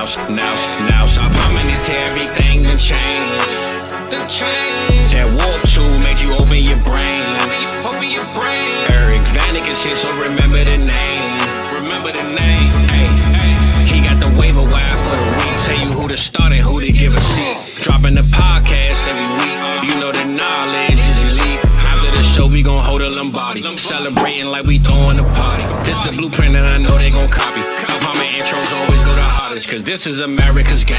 Now, stop humming this here, everything done changed. That warp tool make you open your brain. Eric Vanek is here, so remember the name. Hey, he got the waiver wire for the week. Tell you who to start and who to give a seat. Dropping the podcast every week. You know the knowledge is elite. After the show, we gon' hold a Lombardi. Celebrating like we throwing a party. This the blueprint and I know they gon' copy. Harmon intros always go the hardest, cause this is America's game.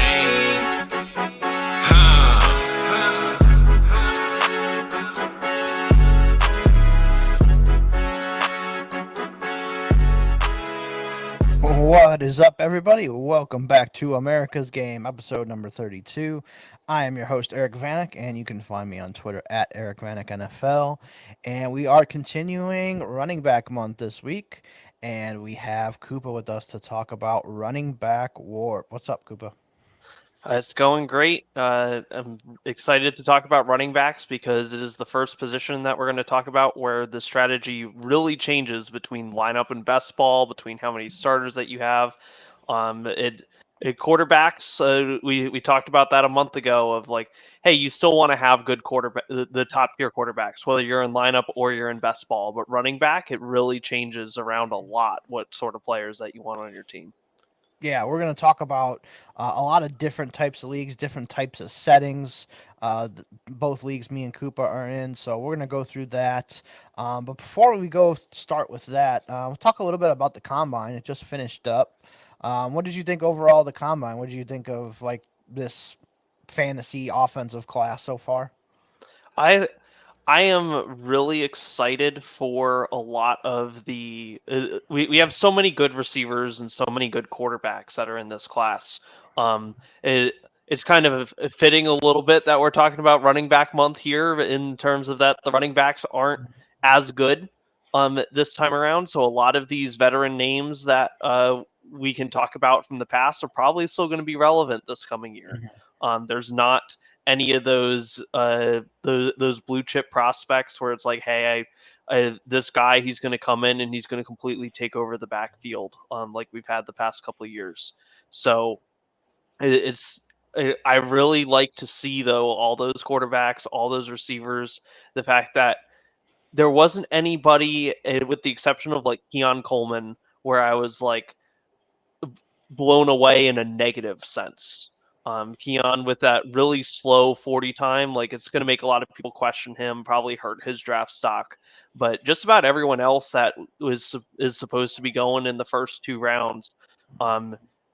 What is up, everybody? Welcome back to America's Game, episode number 32. I am your host, Eric Vanek, and you can find me on Twitter at Eric Vanek NFL. And we are continuing running back month this week, and we have Koopa with us to talk about running back WoRP. What's up, Koopa? It's going great. I'm excited to talk about running backs because it is the first position that we're going to talk about where the strategy really changes between lineup and best ball, between how many starters that you have. Quarterbacks, we talked about that a month ago of like, hey, you still want to have good the top tier quarterbacks, whether you're in lineup or you're in best ball. But running back, it really changes around a lot what sort of players that you want on your team. Yeah, we're going to talk about a lot of different types of leagues, different types of settings. Both leagues me and Koopa are in, so we're going to go through that. But before we start with that, we'll talk a little bit about the Combine. It just finished up. What did you think overall of the Combine? What did you think of like this fantasy offensive class so far? I am really excited for a lot of the we have so many good receivers and so many good quarterbacks that are in this class. It's kind of fitting a little bit that we're talking about running back month here in terms of that the running backs aren't as good this time around. So a lot of these veteran names that we can talk about from the past are probably still going to be relevant this coming year. There's not any of those blue chip prospects where it's like, hey, this guy, he's going to come in and he's going to completely take over the backfield, like we've had the past couple of years. So I really like to see though all those quarterbacks, all those receivers, the fact that there wasn't anybody, with the exception of like Keon Coleman, where I was like blown away in a negative sense. Keon with that really slow 40 time, like it's going to make a lot of people question him, probably hurt his draft stock. But just about everyone else that is supposed to be going in the first two rounds,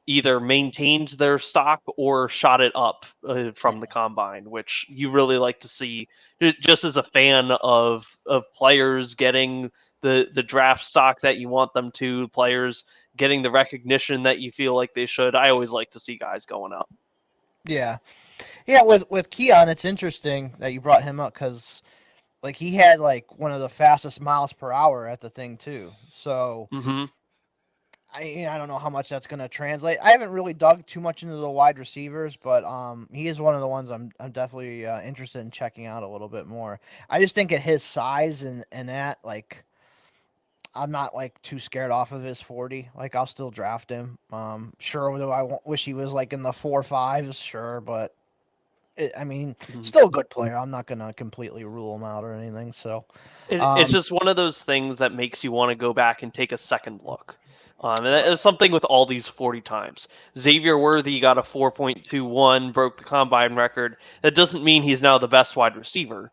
either maintained their stock or shot it up from the Combine, which you really like to see. Just as a fan of players getting the draft stock that you want them to, players getting the recognition that you feel like they should. I always like to see guys going up. Yeah. With Keon, it's interesting that you brought him up because, like, he had like one of the fastest miles per hour at the thing too. So I don't know how much that's going to translate. I haven't really dug too much into the wide receivers, but he is one of the ones I'm definitely interested in checking out a little bit more. I just think at his size and that, like, I'm not like too scared off of his 40. Like, I'll still draft him. Sure, though I wish he was like in the 4.5s, sure, but still a good player. I'm not gonna completely rule him out or anything. So it's just one of those things that makes you want to go back and take a second look. And it's something with all these 40 times. Xavier Worthy got a 4.21, broke the Combine record. That doesn't mean he's now the best wide receiver.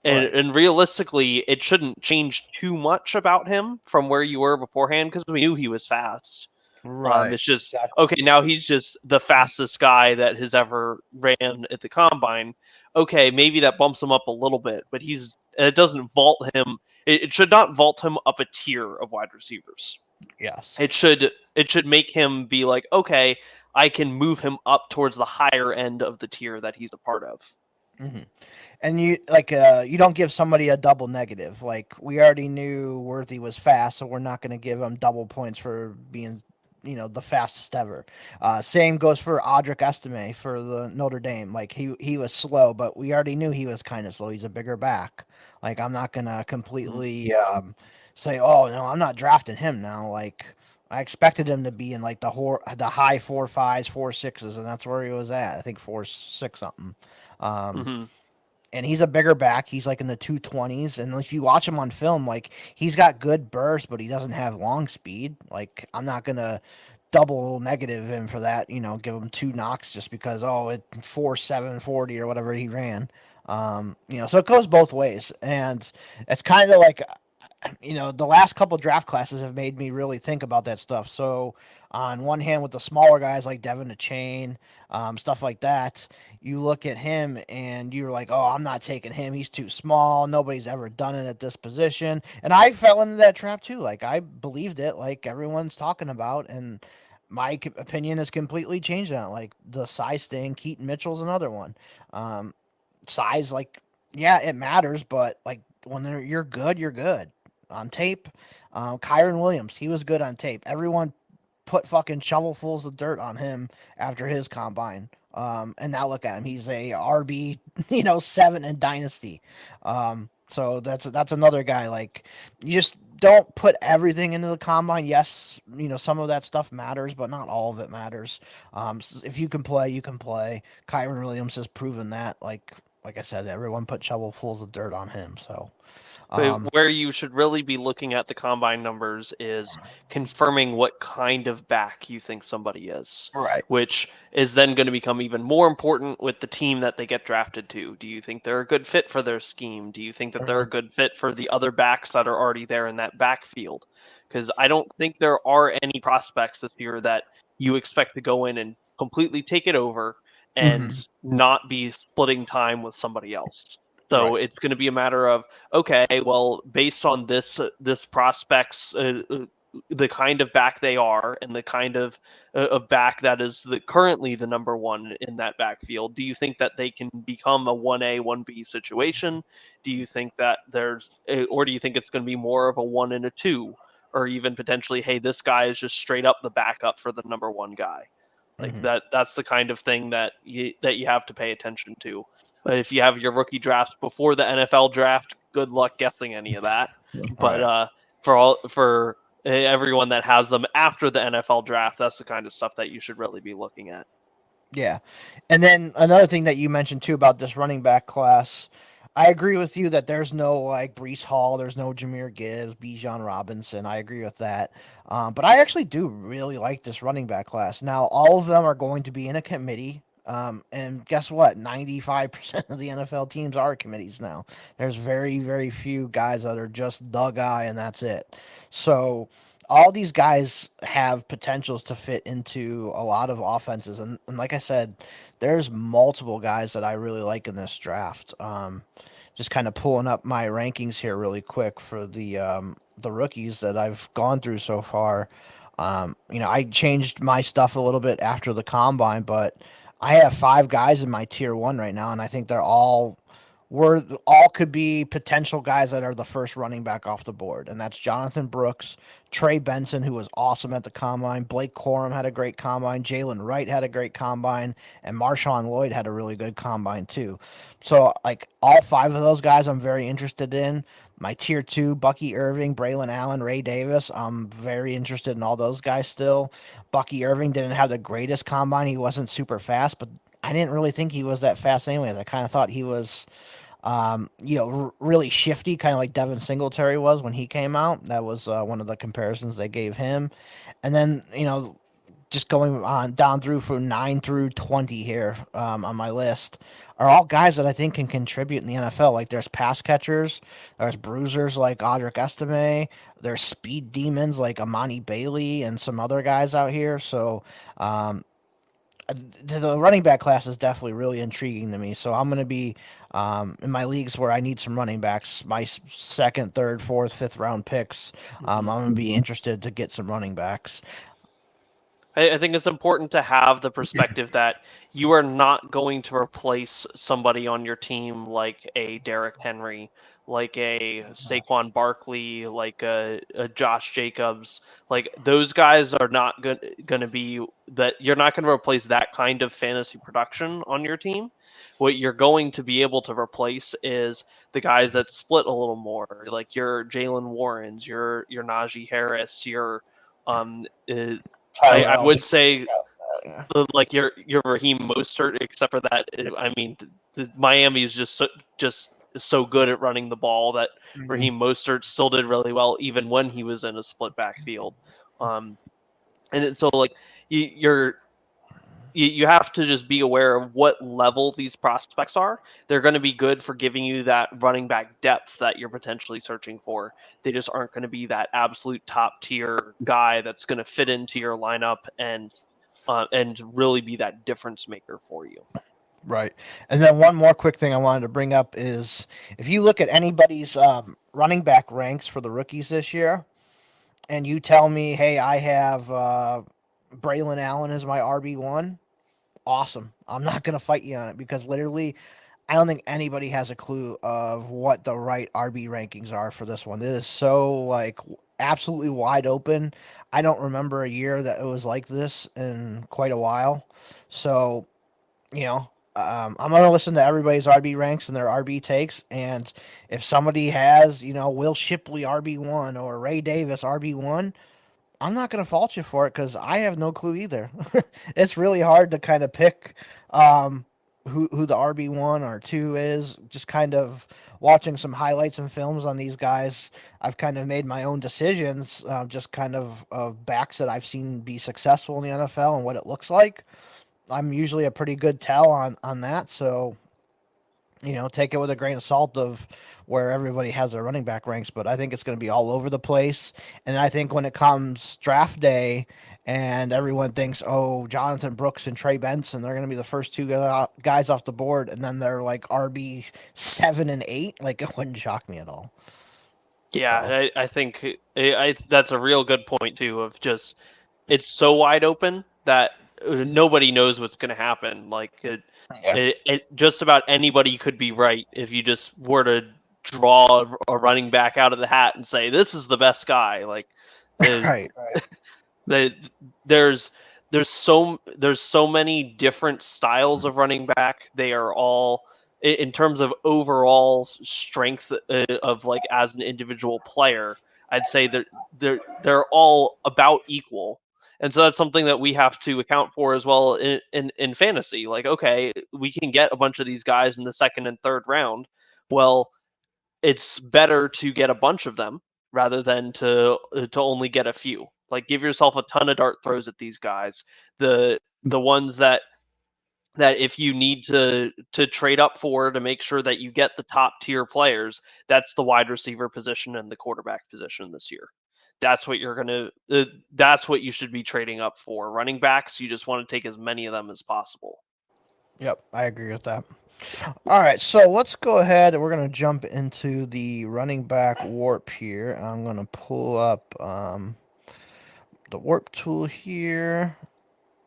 And realistically, it shouldn't change too much about him from where you were beforehand because we knew he was fast. Right. It's just, okay, now he's just the fastest guy that has ever ran at the Combine. Okay, maybe that bumps him up a little bit, but it doesn't vault him. It should not vault him up a tier of wide receivers. Yes. It should make him be like, okay, I can move him up towards the higher end of the tier that he's a part of. Mm-hmm. And you don't give somebody a double negative. Like, we already knew Worthy was fast, so we're not going to give him double points for being, the fastest ever. Same goes for Audric Estime for the Notre Dame. Like, he was slow, but we already knew he was kind of slow. He's a bigger back. Like, I'm not going to completely say, oh, no, I'm not drafting him now. Like, I expected him to be in like the high 4.5s, 4.6s, and that's where he was at. I think 4.6 something. Um, Mm-hmm. and he's a bigger back. He's like in the 220s. And if you watch him on film, like he's got good burst, but he doesn't have long speed. Like I'm not gonna double negative him for that. Give him 2 knocks just because it 4.740 or whatever he ran. So it goes both ways, and it's kind of like the last couple draft classes have made me really think about that stuff. So, on one hand, with the smaller guys like Devin the Chain, stuff like that, you look at him and you're like, oh, I'm not taking him. He's too small. Nobody's ever done it at this position. And I fell into that trap too. Like, I believed it, like everyone's talking about. And my opinion has completely changed on it. Like, the size thing, Keaton Mitchell's another one. Size, like, yeah, it matters, but like, when you're good, you're good on tape. Kyron Williams, he was good on tape. Everyone put fucking shovelfuls of dirt on him after his combine. And now look at him. He's a RB, 7 in Dynasty. So that's another guy. Like, you just don't put everything into the combine. Yes, some of that stuff matters, but not all of it matters. If you can play, you can play. Kyron Williams has proven that. Like I said, everyone put shovelfuls of dirt on him. So, But um, where you should really be looking at the combine numbers is confirming what kind of back you think somebody is, right. which is then going to become even more important with the team that they get drafted to. Do you think they're a good fit for their scheme? Do you think that they're a good fit for the other backs that are already there in that backfield? Because I don't think there are any prospects this year that you expect to go in and completely take it over and Mm-hmm. not be splitting time with somebody else. So Right. it's going to be a matter of, okay, well, based on this prospect's the kind of back they are and the kind of back that is currently the number one in that backfield, do you think that they can become a 1A 1B situation? Do you think that or do you think it's going to be more of a 1 and a 2, or even potentially, hey, this guy is just straight up the backup for the number one guy? Like Mm-hmm. that's the kind of thing that you have to pay attention to. But if you have your rookie drafts before the NFL draft, good luck guessing any of that. But Right. for everyone that has them after the NFL draft, that's the kind of stuff that you should really be looking at. Yeah. And then another thing that you mentioned too about this running back class, I agree with you that there's no like Brees Hall, there's no Jameer Gibbs, Bijan Robinson. I agree with that. But I actually do really like this running back class. Now, all of them are going to be in a committee. And guess what? 95% of the NFL teams are committees now. There's very, very few guys that are just the guy and that's it. So all these guys have potentials to fit into a lot of offenses. And like I said, there's multiple guys that I really like in this draft. Just kind of pulling up my rankings here really quick for the rookies that I've gone through so far. I changed my stuff a little bit after the combine, but I have 5 guys in my tier 1 right now, and I think they're all could be potential guys that are the first running back off the board, and that's Jonathan Brooks, Trey Benson, who was awesome at the combine, Blake Corum had a great combine, Jalen Wright had a great combine, and Marshawn Lloyd had a really good combine too. So, like, all 5 of those guys, I'm very interested in. My tier 2, Bucky Irving, Braylon Allen, Ray Davis, I'm very interested in all those guys still. Bucky Irving didn't have the greatest combine; he wasn't super fast, but I didn't really think he was that fast anyways. I kind of thought he was really shifty, kind of like Devin Singletary was when he came out. That was one of the comparisons they gave him. And then, just going on down through from 9 through 20 here on my list are all guys that I think can contribute in the NFL. Like there's pass catchers, there's bruisers like Audric Estime, there's speed demons like Amani Bailey and some other guys out here. So the running back class is definitely really intriguing to me. So I'm going to be in my leagues where I need some running backs, my second, third, fourth, fifth round picks. I'm going to be interested to get some running backs. I think it's important to have the perspective that you are not going to replace somebody on your team like a Derrick Henry, like a Saquon Barkley, like a Josh Jacobs. Like those guys are not going to be that. You're not going to replace that kind of fantasy production on your team. What you're going to be able to replace is the guys that split a little more, like your Jalen Warrens, your Najee Harris, your I would say Yeah. like your Raheem Mostert, except for that, I mean, Miami is just so good at running the ball that Raheem Mostert still did really well even when he was in a split backfield. And so like you have to just be aware of what level these prospects are. They're going to be good for giving you that running back depth that you're potentially searching for. They just aren't going to be that absolute top tier guy that's going to fit into your lineup and really be that difference maker for you. Right. And then one more quick thing I wanted to bring up is if you look at anybody's running back ranks for the rookies this year, and you tell me, hey, I have Braylon Allen as my RB1, awesome. I'm not going to fight you on it because literally I don't think anybody has a clue of what the right RB rankings are for this one. It is so like absolutely wide open. I don't remember a year that it was like this in quite a while. So, I'm going to listen to everybody's RB ranks and their RB takes. And if somebody has, Will Shipley RB1 or Ray Davis RB1, I'm not going to fault you for it because I have no clue either. It's really hard to kind of pick who the RB1 or 2 is. Just kind of watching some highlights and films on these guys, I've kind of made my own decisions, just kind of backs that I've seen be successful in the NFL and what it looks like. I'm usually a pretty good tell on that, so take it with a grain of salt of where everybody has their running back ranks, but I think it's going to be all over the place. And I think when it comes draft day and everyone thinks, oh, Jonathan Brooks and Trey Benson, they're going to be the first two guys off the board, and then they're like RB 7 and 8, like it wouldn't shock me at all. Yeah, so. I think that's a real good point too. Of just it's so wide open that nobody knows what's going to happen. Like just about anybody could be right if you just were to draw a running back out of the hat and say this is the best guy. Like, right. There's so many different styles of running back. They are all in terms of overall strength of like as an individual player. I'd say that they're all about equal. And so that's something that we have to account for as well in fantasy. Like, okay, we can get a bunch of these guys in the second and third round. Well, it's better to get a bunch of them rather than to only get a few. Like, give yourself a ton of dart throws at these guys. The ones that if you need to trade up for to make sure that you get the top tier players, that's the wide receiver position and the quarterback position this year. That's what that's what you should be trading up for. Running backs, you just want to take as many of them as possible. Yep, I agree with that. All right, so let's go ahead. We're going to jump into the running back WoRP here. I'm going to pull up the WoRP tool here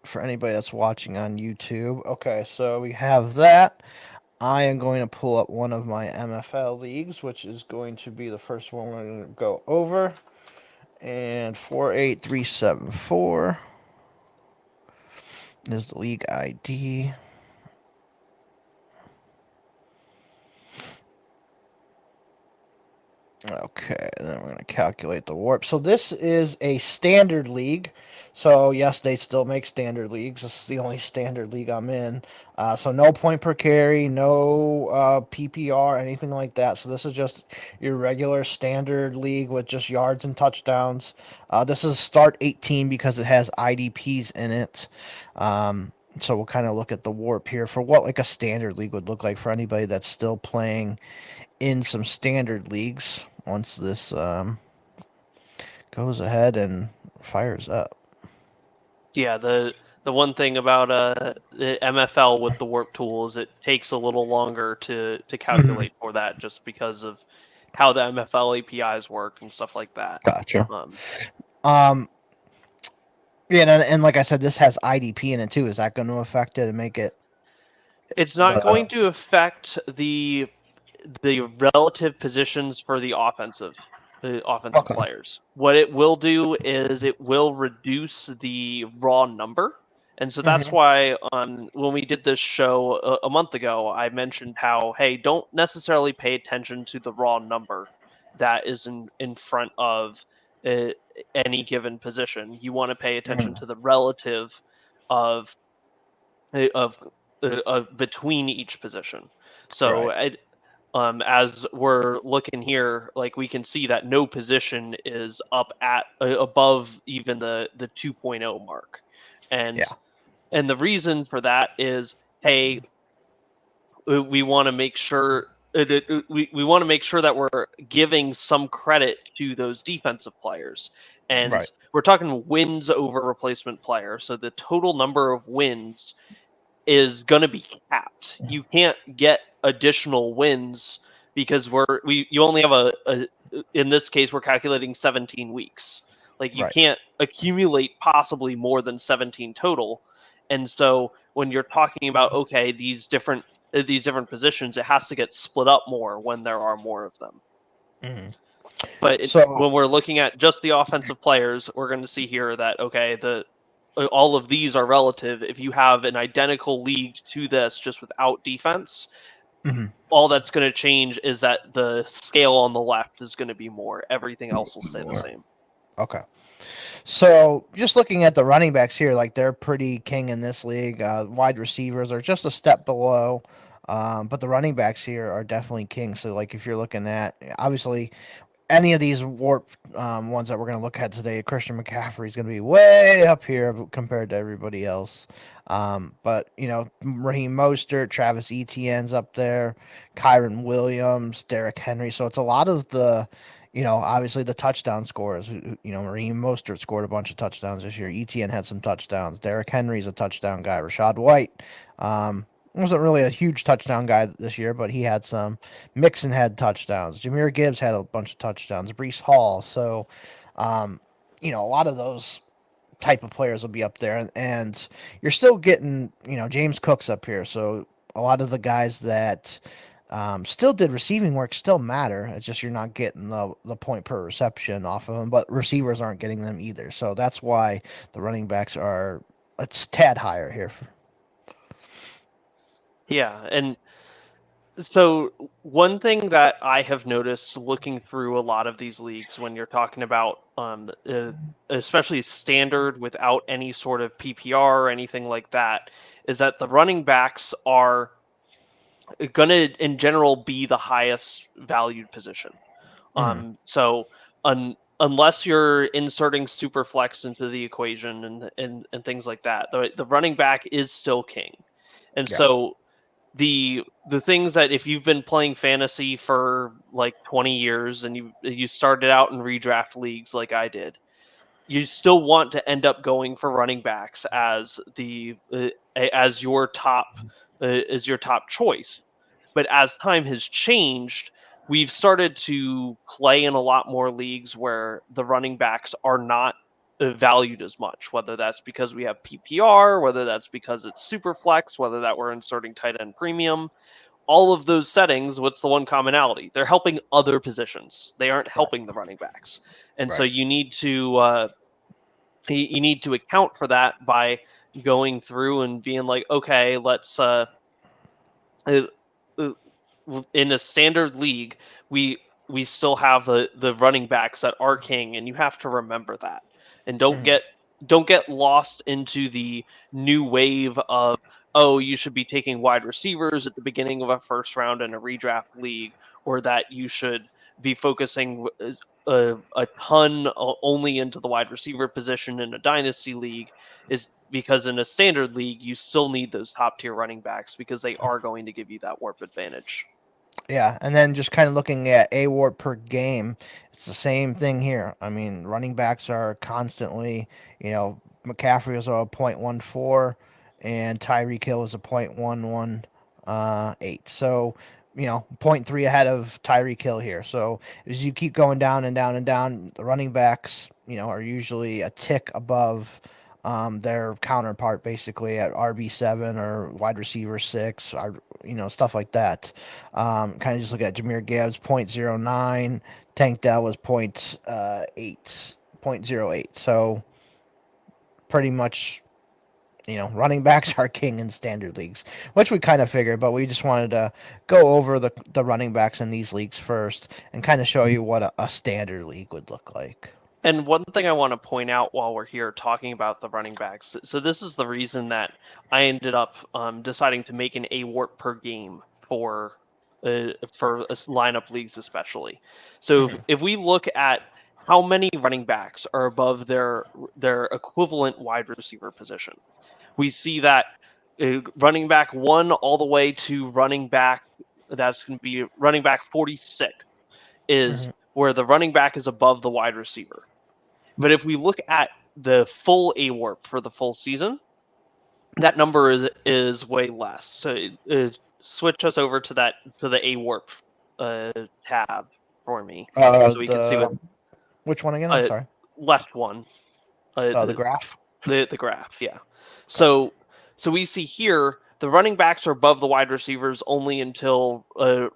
for anybody that's watching on YouTube. Okay, so we have that. I am going to pull up one of my MFL leagues, which is going to be the first one we're going to go over. And 48374 is the league ID. Okay, then we're going to calculate the WoRP. So this is a standard league. So yes, they still make standard leagues. This is the only standard league I'm in. So no point per carry, no PPR, anything like that. So this is just your regular standard league with just yards and touchdowns. This is start 18 because it has IDPs in it. So we'll kind of look at the WoRP here for what like a standard league would look like for anybody that's still playing in some standard leagues once this goes ahead and fires up. Yeah, the one thing about the MFL with the WoRP tool is it takes a little longer to calculate for that just because of how the MFL APIs work and stuff like that. Gotcha. Yeah, and like I said, this has IDP in it too. Is that going to affect it and make it? It's not going to affect the relative positions for the offensive players. What it will do is it will reduce the raw number. And so that's why when we did this show a month ago, I mentioned how, hey, don't necessarily pay attention to the raw number that is in front of uh, any given position. You want to pay attention to the relative of between each position. So Right. as we're looking here, like we can see that no position is up at above even the 2.0 mark, and Yeah. the reason for that is, hey, we want to make sure we want to make sure that we're giving some credit to those defensive players, and Right. we're talking wins over replacement player. So the total number of wins is going to be capped. You can't get additional wins because you only have a in this case we're calculating 17 weeks. Like you Right. can't accumulate possibly more than 17 total. And so when you're talking about, okay, these different positions, it has to get split up more when there are more of them. Mm-hmm. But So when we're looking at just the offensive players, we're going to see here that, okay, all of these are relative. If you have an identical league to this just without defense, mhm. all that's going to change is that the scale on the left is going to be more. Everything else will stay the same. Okay. So just looking at the running backs here, like they're pretty king in this league. Wide receivers are just a step below, but the running backs here are definitely king. So like if you're looking at obviously any of these warp ones that we're going to look at today, Christian McCaffrey is going to be way up here compared to everybody else. But Raheem Mostert, Travis Etienne's up there, Kyron Williams, Derrick Henry. So it's a lot of the obviously the touchdown scorers. Raheem Mostert scored a bunch of touchdowns this year. Etienne had some touchdowns. Derrick Henry's a touchdown guy. Rashad White wasn't really a huge touchdown guy this year, but he had some. Mixon had touchdowns. Jahmyr Gibbs had a bunch of touchdowns. Breece Hall. So, a lot of those type of players will be up there, and you're still getting, James Cook's up here. So a lot of the guys that still did receiving work still matter. It's just you're not getting the point per reception off of them, but receivers aren't getting them either. So that's why the running backs are a tad higher here. Yeah, and so one thing that I have noticed looking through a lot of these leagues when you're talking about especially standard without any sort of PPR or anything like that is that the running backs are going to in general be the highest valued position. So unless you're inserting super flex into the equation and things like that, the running back is still king. And Yeah. so the things that if you've been playing fantasy for like 20 years and you started out in redraft leagues like I did, you still want to end up going for running backs as your top choice. But as time has changed, we've started to play in a lot more leagues where the running backs are not valued as much, whether that's because we have PPR, whether that's because it's super flex, whether that we're inserting tight end premium. All of those settings, what's the one commonality? They're helping other positions. They aren't helping the running backs. And so Right. you need to account for that by going through and being like, okay, let's uh, in a standard league, we still have the running backs that are king, and you have to remember that. And don't get lost into the new wave of, oh, you should be taking wide receivers at the beginning of a first round in a redraft league, or that you should be focusing a ton only into the wide receiver position in a dynasty league, is because in a standard league you still need those top tier running backs because they are going to give you that warp advantage. Yeah, and then just kind of looking at AWAR per game, it's the same thing here. I mean, running backs are constantly, McCaffrey was a 0.14 and Tyreek Hill is a 0.118. So, zero point 0.3 ahead of Tyreek Hill here. So as you keep going down and down and down, the running backs, are usually a tick above their counterpart basically at RB7 or wide receiver 6, or, stuff like that. Kind of just look at Jahmyr Gibbs, 0.09. Tank Dell was 0.08. So pretty much, running backs are king in standard leagues, which we kind of figured, but we just wanted to go over the running backs in these leagues first and kind of show you what a standard league would look like. And one thing I want to point out while we're here talking about the running backs, so this is the reason that I ended up deciding to make an A WoRP per game for lineup leagues especially. So if we look at how many running backs are above their equivalent wide receiver position, we see that running back 1 all the way to running back, that's going to be running back 46, is where the running back is above the wide receiver. But if we look at the full A WoRP for the full season, that number is way less. So switch us over to the A WoRP tab for me, so we can see what. Which one again? I'm sorry. Left one. The graph. The graph, yeah. So we see here the running backs are above the wide receivers only until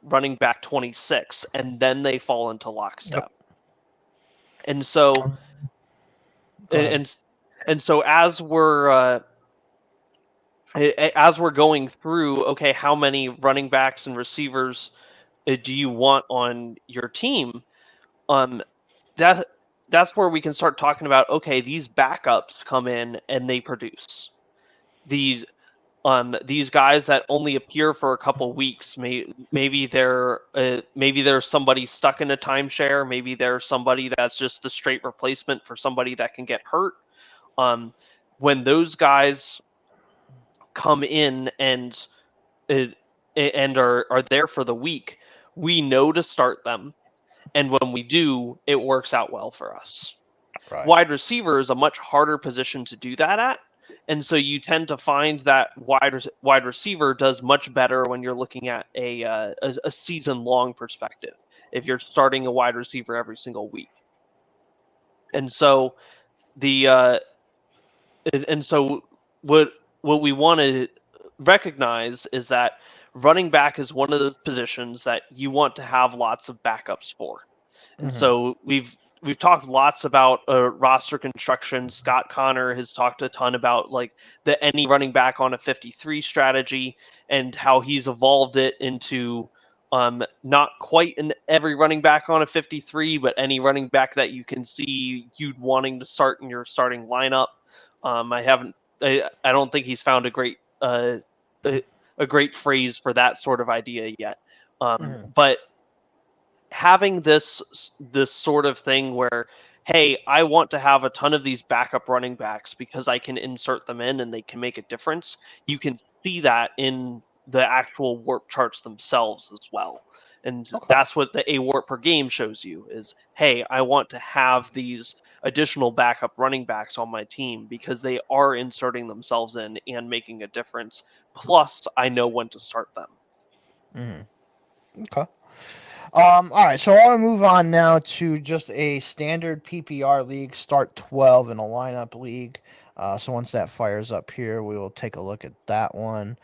running back 26, and then they fall into lockstep. Yep. And so, and so as we're going through, okay, how many running backs and receivers do you want on your team? That's where we can start talking about, okay, these backups come in and they produce. These guys that only appear for a couple weeks, maybe there's somebody stuck in a timeshare, maybe there's somebody that's just the straight replacement for somebody that can get hurt. When those guys come in and are there for the week, we know to start them, and when we do, it works out well for us. Right. Wide receiver is a much harder position to do that at. And so you tend to find that wide receiver does much better when you're looking at a season-long perspective, if you're starting a wide receiver every single week. And so what we want to recognize is that running back is one of those positions that you want to have lots of backups for. And so we've talked lots about roster construction. Scott Connor has talked a ton about like the any running back on a 53 strategy and how he's evolved it into not quite an every running back on a 53, but any running back that you can see you wanting to start in your starting lineup. I don't think he's found a great phrase for that sort of idea yet. But having this sort of thing where, hey, I want to have a ton of these backup running backs because I can insert them in and they can make a difference. You can see that in the actual WoRP charts themselves as well. And that's what the A WoRP per game shows you is, hey, I want to have these additional backup running backs on my team because they are inserting themselves in and making a difference. Plus, I know when to start them. Okay. All right, so I want to move on now to just a standard PPR league, start 12 in a lineup league. So once that fires up here, we will take a look at that one.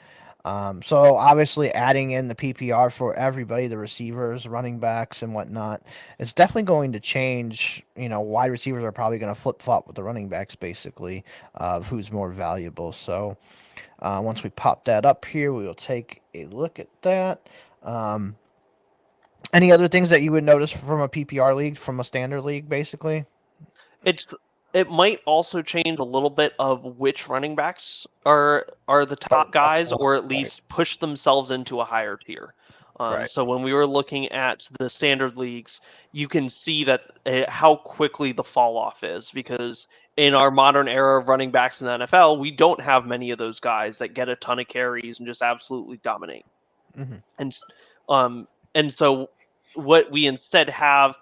So obviously adding in the PPR for everybody, the receivers, running backs, and whatnot, it's definitely going to change. Wide receivers are probably going to flip-flop with the running backs, basically, of who's more valuable. So once we pop that up here, we will take a look at that. Any other things that you would notice from a PPR league, from a standard league, basically? It might also change a little bit of which running backs are the top guys, or at least push themselves into a higher tier. So when we were looking at the standard leagues, you can see that how quickly the fall off is, because in our modern era of running backs in the NFL, we don't have many of those guys that get a ton of carries and just absolutely dominate. And so what we instead have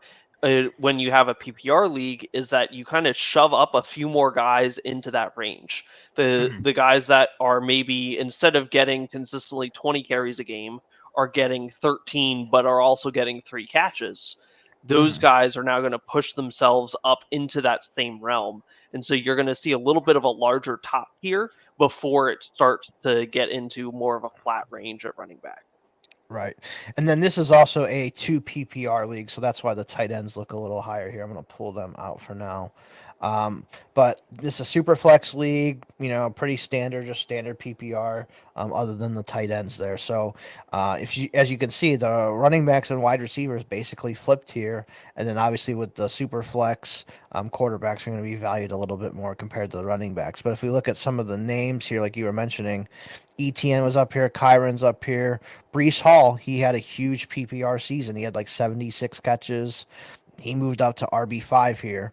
when you have a PPR league is that you kind of shove up a few more guys into that range. The guys that are maybe, instead of getting consistently 20 carries a game, are getting 13, but are also getting 3 catches. Those guys are now going to push themselves up into that same realm. And so you're going to see a little bit of a larger top tier before it starts to get into more of a flat range at running back. Right. And then this is also a 2 PPR league, so that's why the tight ends look a little higher here. I'm going to pull them out for now. But it's a super flex league, pretty standard, just standard PPR, other than the tight ends there. So, as you can see, the running backs and wide receivers basically flipped here, and then obviously with the super flex, quarterbacks are going to be valued a little bit more compared to the running backs. But if we look at some of the names here, like you were mentioning, ETN was up here, Kyron's up here, Brees Hall, he had a huge PPR season. He had like 76 catches. He moved up to RB5 here.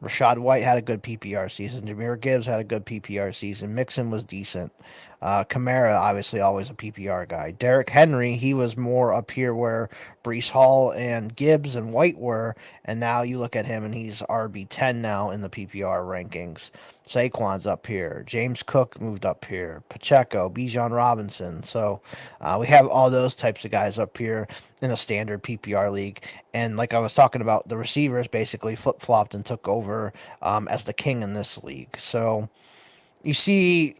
Rashad White had a good PPR season. Jahmyr Gibbs had a good PPR season. Mixon was decent. Kamara, obviously, always a PPR guy. Derrick Henry, he was more up here where Brees Hall and Gibbs and White were, and now you look at him and he's RB10 now in the PPR rankings. Saquon's up here. James Cook moved up here. Pacheco, Bijan Robinson. So we have all those types of guys up here in a standard PPR league. And like I was talking about, the receivers basically flip flopped and took over as the king in this league. So you see,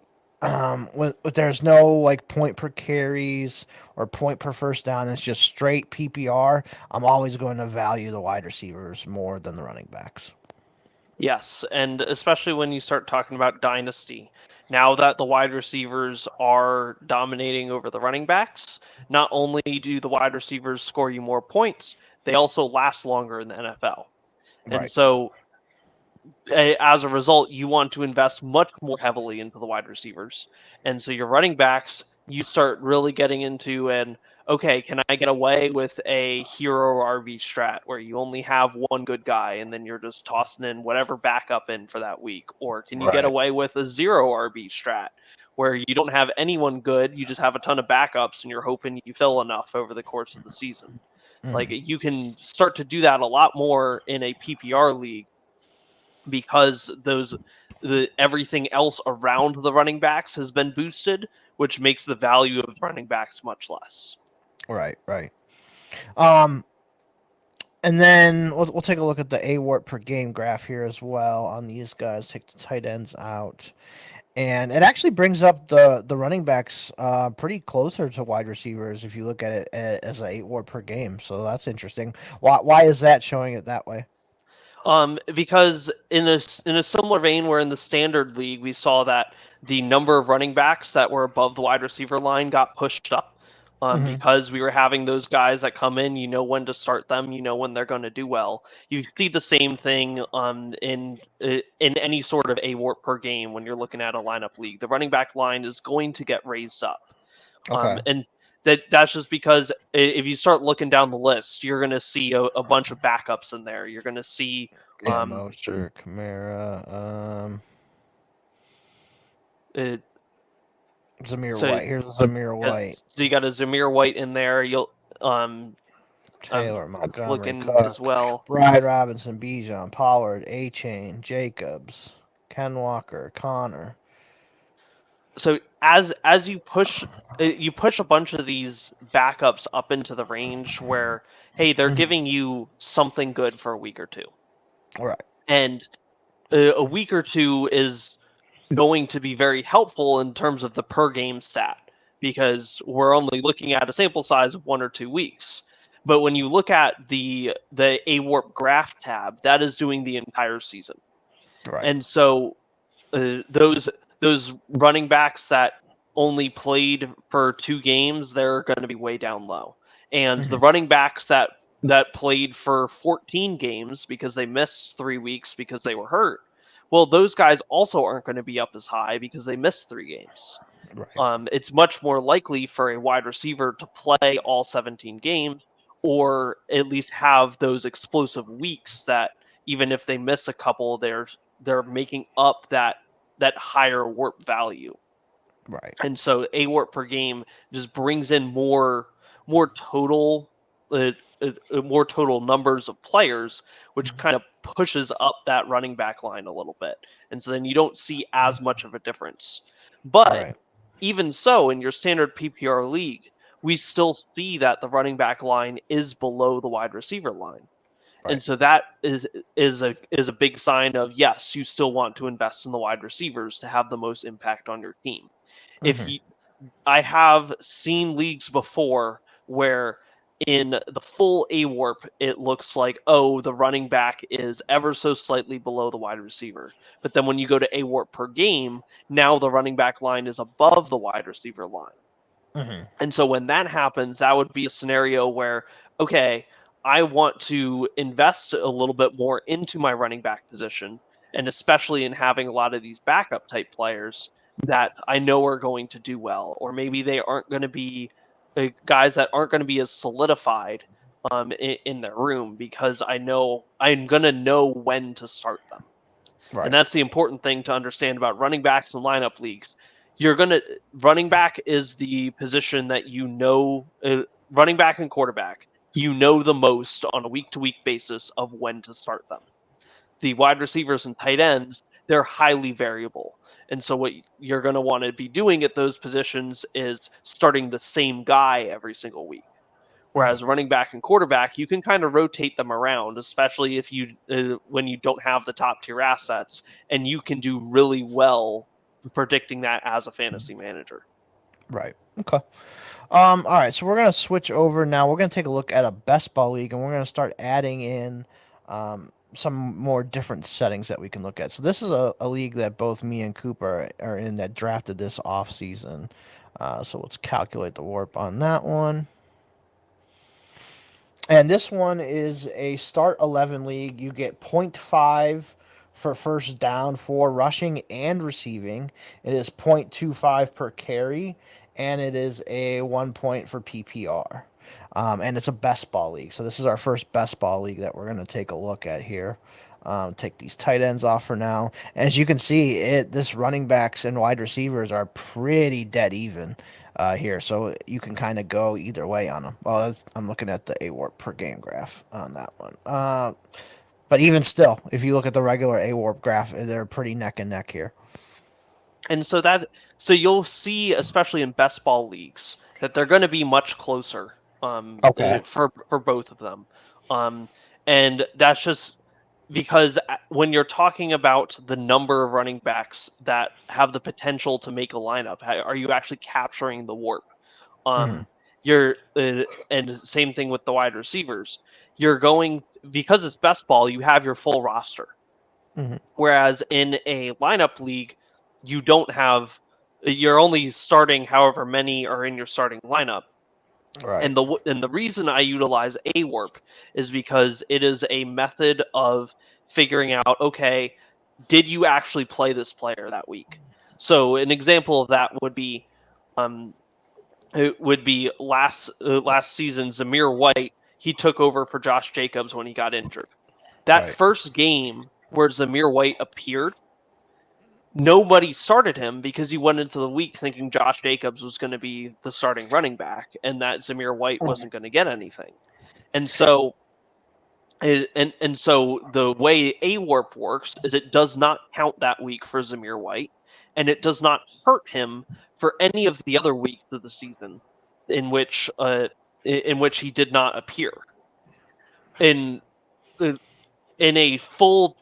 with there's no like point per carries or point per first down, it's just straight PPR. I'm always going to value the wide receivers more than the running backs. Yes, and especially when you start talking about Dynasty. Now that the wide receivers are dominating over the running backs, not only do the wide receivers score you more points, they also last longer in the NFL. And Right. so, as a result, you want to invest much more heavily into the wide receivers. And so, your running backs, you start really getting into an okay, can I get away with a hero RB strat where you only have one good guy and then you're just tossing in whatever backup in for that week? Or can you get Right. away with a zero RB strat where you don't have anyone good, you just have a ton of backups and you're hoping you fill enough over the course of the season? Like Mhm. you can start to do that a lot more in a PPR league because everything else around the running backs has been boosted, which makes the value of running backs much less. Right. Right. Um, and then we'll take a look at the AWARP per game graph here as well on these guys. Take the tight ends out. And it actually brings up the running backs pretty closer to wide receivers if you look at it as an 8 WAR per game. So that's interesting. Why is that showing it that way? Because in a similar vein, where in the standard league we saw that the number of running backs that were above the wide receiver line got pushed up. Hmm. Because we were having those guys that come in, you know when to start them, you know when they're going to do well. You see the same thing in any sort of AWARP per game when you're looking at a lineup league. The running back line is going to get raised up, Okay. and that's just because if you start looking down the list, you're going to see a bunch of backups in there. You're going to see Yeah, um, Mostert, Kamara, it, Zamir so White. Here's Zamir yeah, White, so you got a Zamir White in there. I'm Taylor, Montgomery, looking as Cook, well. Bride Robinson, Bijan, Pollard, A Chain, Jacobs, Ken Walker, Connor. So as you push a bunch of these backups up into the range where hey, they're Mhm. giving you something good for a week or two, All right. and a week or two is going to be very helpful in terms of the per game stat because we're only looking at a sample size of 1 or 2 weeks. But when you look at the AWARP graph tab, that is doing the entire season. Right. And so those running backs that only played for 2 games, they're going to be way down low. And the Hmm. running backs that played for 14 games because they missed 3 weeks because they were hurt, well, those guys also aren't going to be up as high because they missed 3 games. Right. It's much more likely for a wide receiver to play all 17 games or at least have those explosive weeks that even if they miss a couple, they're making up that higher warp value. Right. And so a warp per game just brings in more total more total numbers of players, which kind of pushes up that running back line a little bit. And so then you don't see as much of a difference. But Right. even so, in your standard PPR league, we still see that the running back line is below the wide receiver line. And Right. so that is a big sign of yes, you still want to invest in the wide receivers to have the most impact on your team. If Hmm. you I have seen leagues before where in the full AWORP, it looks like, oh, the running back is ever so slightly below the wide receiver. But then when you go to AWORP per game, now the running back line is above the wide receiver line. Mm-hmm. And so when that happens, that would be a scenario where, okay, I want to invest a little bit more into my running back position, and especially in having a lot of these backup type players that I know are going to do well, or maybe they aren't going to be guys that aren't going to be as solidified in their room, because I know I'm going to know when to start them. Right. And that's the important thing to understand about running backs and lineup leagues. Running back is the position that running back and quarterback, you know the most on a week-to-week basis of when to start them. The wide receivers and tight ends, they're highly variable. And so what you're going to want to be doing at those positions is starting the same guy every single week. Whereas running back and quarterback, you can kind of rotate them around, especially if when you don't have the top tier assets, and you can do really well predicting that as a fantasy manager. Right. Okay. All right. So we're gonna switch over now. We're gonna take a look at a best ball league, and we're gonna start adding in some more different settings that we can look at. So this is a league that both me and Koopa are in that drafted this off season. So let's calculate the warp on that one. And this one is a start 11 league. You get 0.5 for first down for rushing and receiving. It is 0.25 per carry, and it is a 1 point for PPR. And it's a best ball league. So this is our first best ball league that we're going to take a look at here. Take these tight ends off for now. As you can see, this running backs and wide receivers are pretty dead even here, so you can kind of go either way on them. Well, I'm looking at the AWORP per game graph on that one. But even still, if you look at the regular AWORP graph, they're pretty neck and neck here. And so you'll see, especially in best ball leagues, that they're going to be much closer for both of them. And that's just because when you're talking about the number of running backs that have the potential to make a lineup, are you actually capturing the warp? You're and same thing with the wide receivers. You're going, because it's best ball, you have your full roster. Whereas in a lineup league, you don't have, you're only starting however many are in your starting lineup. Right. And the reason I utilize AWORP is because it is a method of figuring out, okay, did you actually play this player that week? So an example of that would be last season, Zamir White, he took over for Josh Jacobs when he got injured. That first game where Zamir White appeared, nobody started him because he went into the week thinking Josh Jacobs was going to be the starting running back and that Zamir White wasn't going to get anything. And so the way AWORP works is it does not count that week for Zamir White, and it does not hurt him for any of the other weeks of the season in which he did not appear. In a full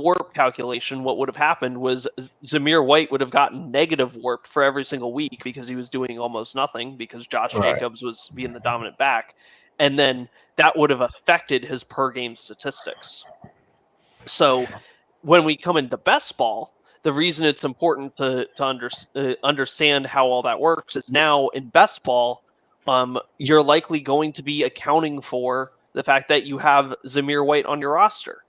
warp calculation, what would have happened was Zamir White would have gotten negative warp for every single week because he was doing almost nothing because Josh Jacobs was being the dominant back, and then that would have affected his per game statistics. So when we come into best ball, the reason it's important to understand how all that works is now in best ball, you're likely going to be accounting for the fact that you have Zamir White on your roster.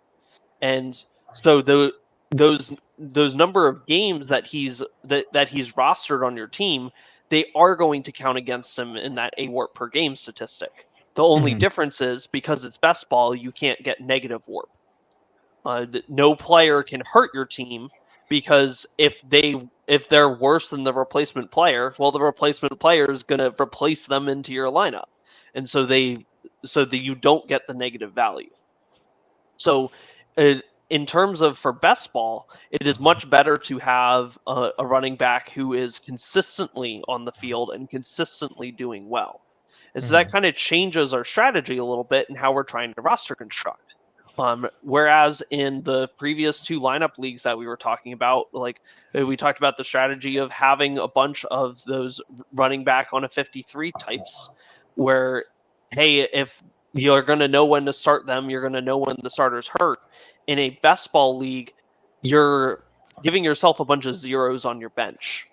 And so those number of games that he's rostered on your team, they are going to count against him in that AWORP per game statistic. The only difference is because it's best ball, you can't get negative warp. No player can hurt your team because if they're worse than the replacement player, well, the replacement player is going to replace them into your lineup, and so that you don't get the negative value. So in terms of for best ball, it is much better to have a running back who is consistently on the field and consistently doing well. And so that kind of changes our strategy a little bit and how we're trying to roster construct. Whereas in the previous two lineup leagues that we were talking about, like we talked about the strategy of having a bunch of those running back on a 53 types, where hey, if you're going to know when to start them, you're going to know when the starter's hurt. In a best ball league, you're giving yourself a bunch of zeros on your bench.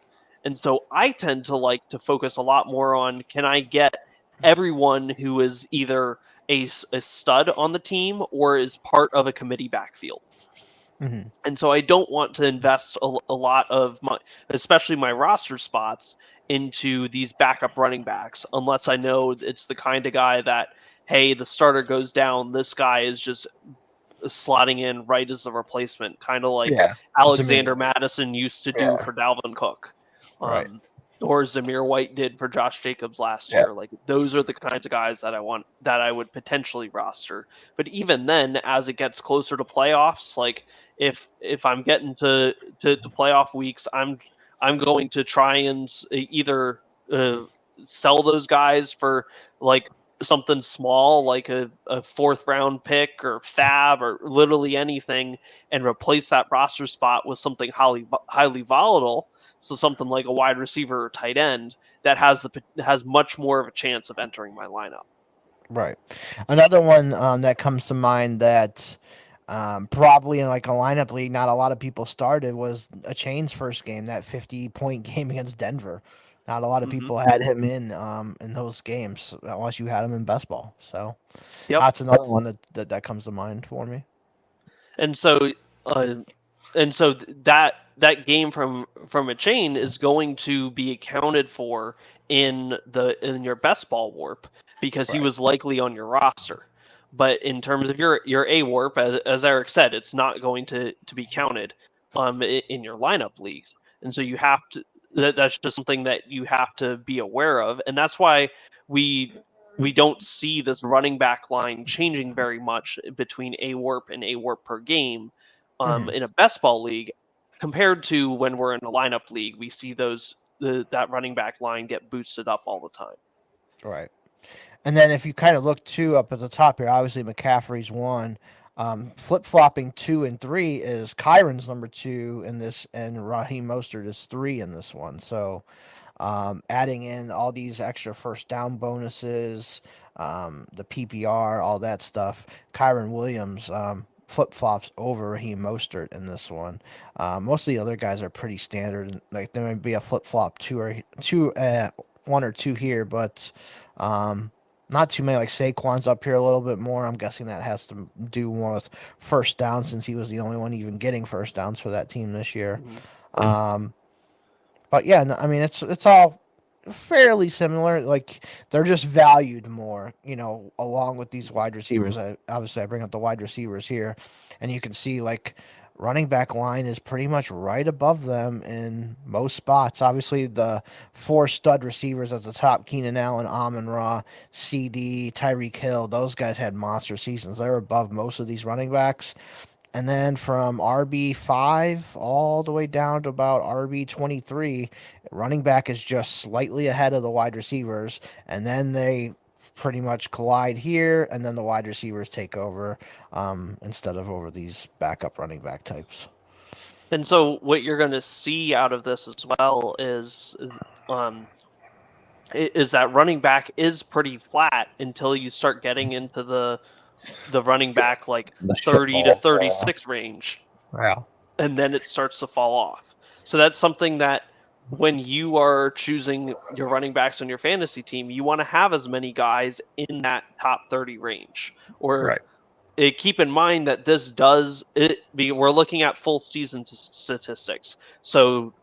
And so I tend to like to focus a lot more on, can I get everyone who is either a stud on the team or is part of a committee backfield. Mm-hmm. And so I don't want to invest a lot of my, especially my roster spots, into these backup running backs unless I know it's the kind of guy that, hey, the starter goes down, this guy is just slotting in right as the replacement, kind of like Alexander Madison used to do for Dalvin Cook. Right. Or Zamir White did for Josh Jacobs last year. Like, those are the kinds of guys that I want, that I would potentially roster. But even then, as it gets closer to playoffs, like if I'm getting to the playoff weeks, I'm going to try and either sell those guys for like something small, like a fourth round pick or fab or literally anything, and replace that roster spot with something highly volatile. So something like a wide receiver or tight end that has much more of a chance of entering my lineup. Right. Another one that comes to mind that probably in like a lineup league, not a lot of people started, was a Chain's first game, that 50-point game against Denver. Not a lot of people had him in those games unless you had him in best ball. So that's another one that comes to mind for me. And so that game from a Chain is going to be accounted for in your best ball WoRP because he was likely on your roster. But in terms of your A WoRP, as Eric said, it's not going to be counted in your lineup leagues. And so you have to, that's just something that you have to be aware of. And that's why we don't see this running back line changing very much between A WoRP and A WoRP per game in a best ball league, compared to when we're in a lineup league. We see that running back line get boosted up all the time. Right. And then if you kind of look too up at the top here, obviously McCaffrey's 1. Flip-flopping 2 and 3 is Kyron's number 2 in this, and Raheem Mostert is 3 in this one. So adding in all these extra first down bonuses, the PPR, all that stuff, Kyron Williams flip-flops over Raheem Mostert in this one. Most of the other guys are pretty standard. Like there might be a flip-flop 1 or 2 here, but not too many. Like Saquon's up here a little bit more. I'm guessing that has to do more with first down, since he was the only one even getting first downs for that team this year. But yeah, I mean it's all fairly similar. Like they're just valued more, along with these wide receivers. Obviously I bring up the wide receivers here, and you can see like running back line is pretty much right above them in most spots. Obviously, the 4 stud receivers at the top, Keenan Allen, Amon-Ra, CD, Tyreek Hill, those guys had monster seasons. They're above most of these running backs. And then from RB5 all the way down to about RB23, running back is just slightly ahead of the wide receivers. And then they pretty much collide here, and then the wide receivers take over instead of over these backup running back types. And so what you're going to see out of this as well is that running back is pretty flat until you start getting into the running back like 30 to 36 range. Wow. And then it starts to fall off. So that's something that when you are choosing your running backs on your fantasy team, you want to have as many guys in that top 30 range. Or keep in mind that we're looking at full season statistics. So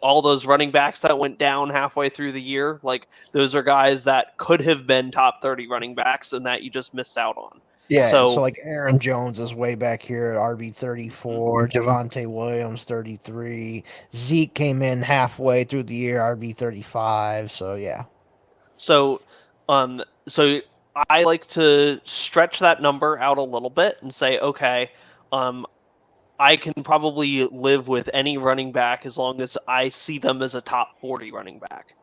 all those running backs that went down halfway through the year, like those are guys that could have been top 30 running backs and that you just missed out on. Yeah, so like Aaron Jones is way back here at RB 34, Javonte Williams 33, Zeke came in halfway through the year, RB 35. So yeah. So I like to stretch that number out a little bit and say, okay, I can probably live with any running back as long as I see them as a top 40 running back.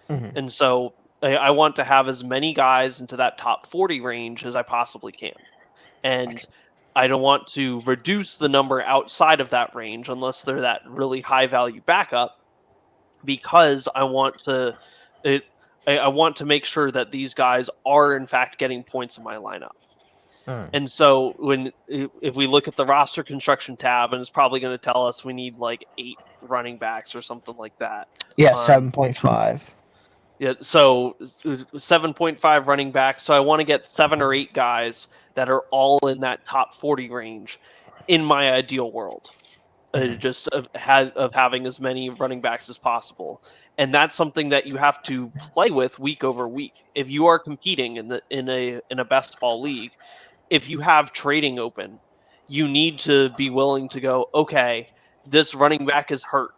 And so I want to have as many guys into that top 40 range as I possibly can. And I don't want to reduce the number outside of that range unless they're that really high value backup, because I want to I want to make sure that these guys are in fact getting points in my lineup. And so if we look at the roster construction tab, and it's probably going to tell us we need like 8 running backs or something like that. Yeah, 7.5. Yeah, so 7.5 running backs. So I want to get 7 or 8 guys that are all in that top 40 range in my ideal world. Just of having as many running backs as possible. And that's something that you have to play with week over week. If you are competing in a best ball league, if you have trading open, you need to be willing to go, okay, this running back is hurt.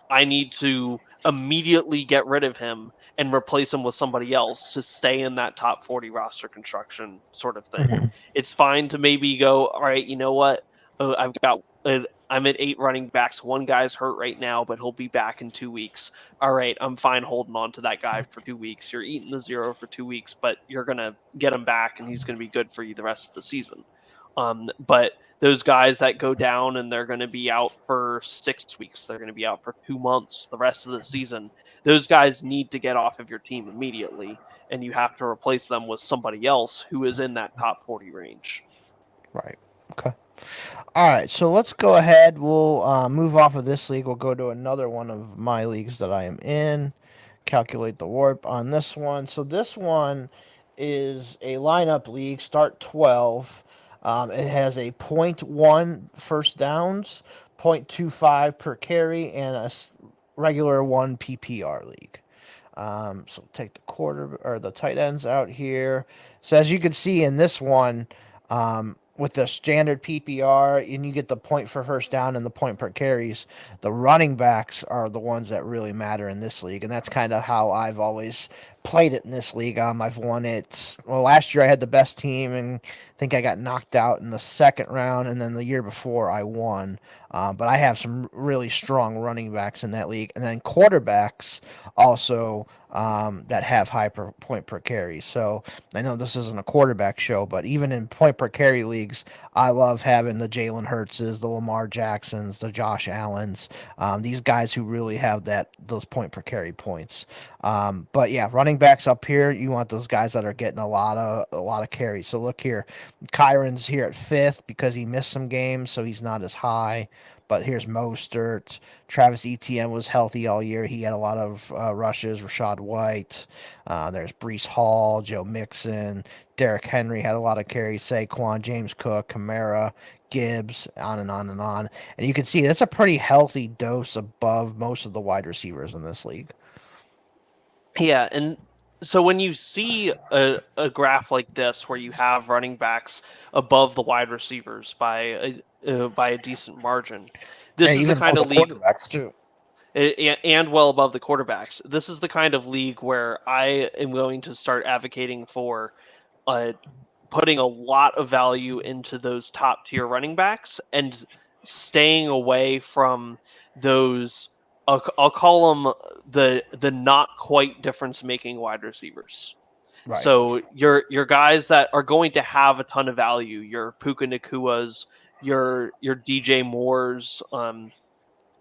I need to immediately get rid of him and replace him with somebody else to stay in that top 40 roster construction sort of thing. It's fine to maybe go, all right, you know what? I'm at 8 running backs. One guy's hurt right now, but he'll be back in 2 weeks. All right, I'm fine holding on to that guy for 2 weeks. You're eating the 0 for 2 weeks, but you're going to get him back and he's going to be good for you the rest of the season. But those guys that go down and they're going to be out for 6 weeks, they're going to be out for 2 months, the rest of the season, those guys need to get off of your team immediately, and you have to replace them with somebody else who is in that top 40 range. Right. Okay. All right. So let's go ahead. We'll move off of this league. We'll go to another one of my leagues that I am in. Calculate the WoRP on this one. So this one is a lineup league. Start 12. It has a 0.1 first downs, 0.25 per carry, and a regular 1 PPR league. So take the tight ends out here. So as you can see in this one, with the standard PPR, and you get the point for first down and the point per carries, the running backs are the ones that really matter in this league, and that's kind of how I've always played it in this league. I've won it. Well, last year I had the best team, and I think I got knocked out in the second round, and then the year before I won. But I have some really strong running backs in that league, and then quarterbacks also that have high point per carry. So I know this isn't a quarterback show, but even in point per carry leagues, I love having the Jalen Hurtses, the Lamar Jacksons, the Josh Allens, these guys who really have those point per carry points. But yeah, running backs up here, you want those guys that are getting a lot of carries. So look here, Kyron's here at 5th because he missed some games, so he's not as high. But here's Mostert. Travis Etienne was healthy all year. He had a lot of rushes. Rashad White. There's Breece Hall, Joe Mixon. Derrick Henry had a lot of carries. Saquon, James Cook, Kamara, Gibbs, on and on and on. And you can see that's a pretty healthy dose above most of the wide receivers in this league. Yeah, and so when you see a graph like this where you have running backs above the wide receivers by a decent margin, this is the kind of league, quarterbacks too, and well above the quarterbacks. This is the kind of league where I am going to start advocating for putting a lot of value into those top tier running backs and staying away from those. I'll call them the not quite difference making wide receivers. right? So your guys that are going to have a ton of value, your Puka Nakuas, your DJ Moores,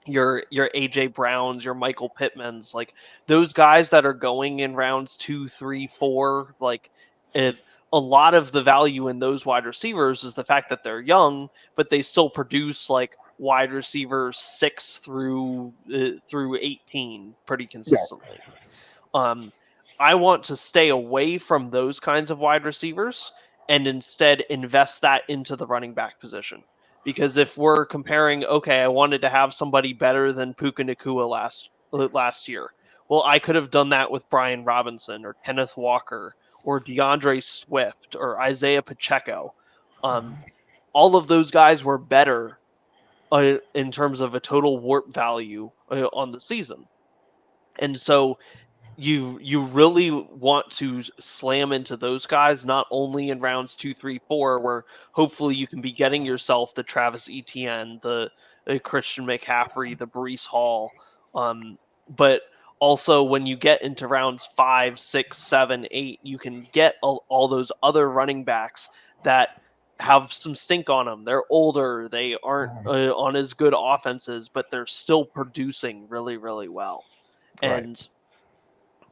your AJ Browns, your Michael Pittmans, like those guys that are going in rounds 2, 3, 4, like a lot of the value in those wide receivers is the fact that they're young, but they still produce like wide receiver 6 through 18 pretty consistently. Yeah. I want to stay away from those kinds of wide receivers and instead invest that into the running back position. Because if we're comparing, okay, I wanted to have somebody better than Puka Nacua last year. Well, I could have done that with Brian Robinson or Kenneth Walker or DeAndre Swift or Isaiah Pacheco. All of those guys were better in terms of a total WoRP value on the season. And so you really want to slam into those guys, not only in rounds 2, 3, 4, where hopefully you can be getting yourself the Travis Etienne, the Christian McCaffrey, the Breece Hall, but also when you get into rounds 5, 6, 7, 8, you can get all those other running backs that have some stink on them. They're older, they aren't on as good offenses, but they're still producing really, really well. And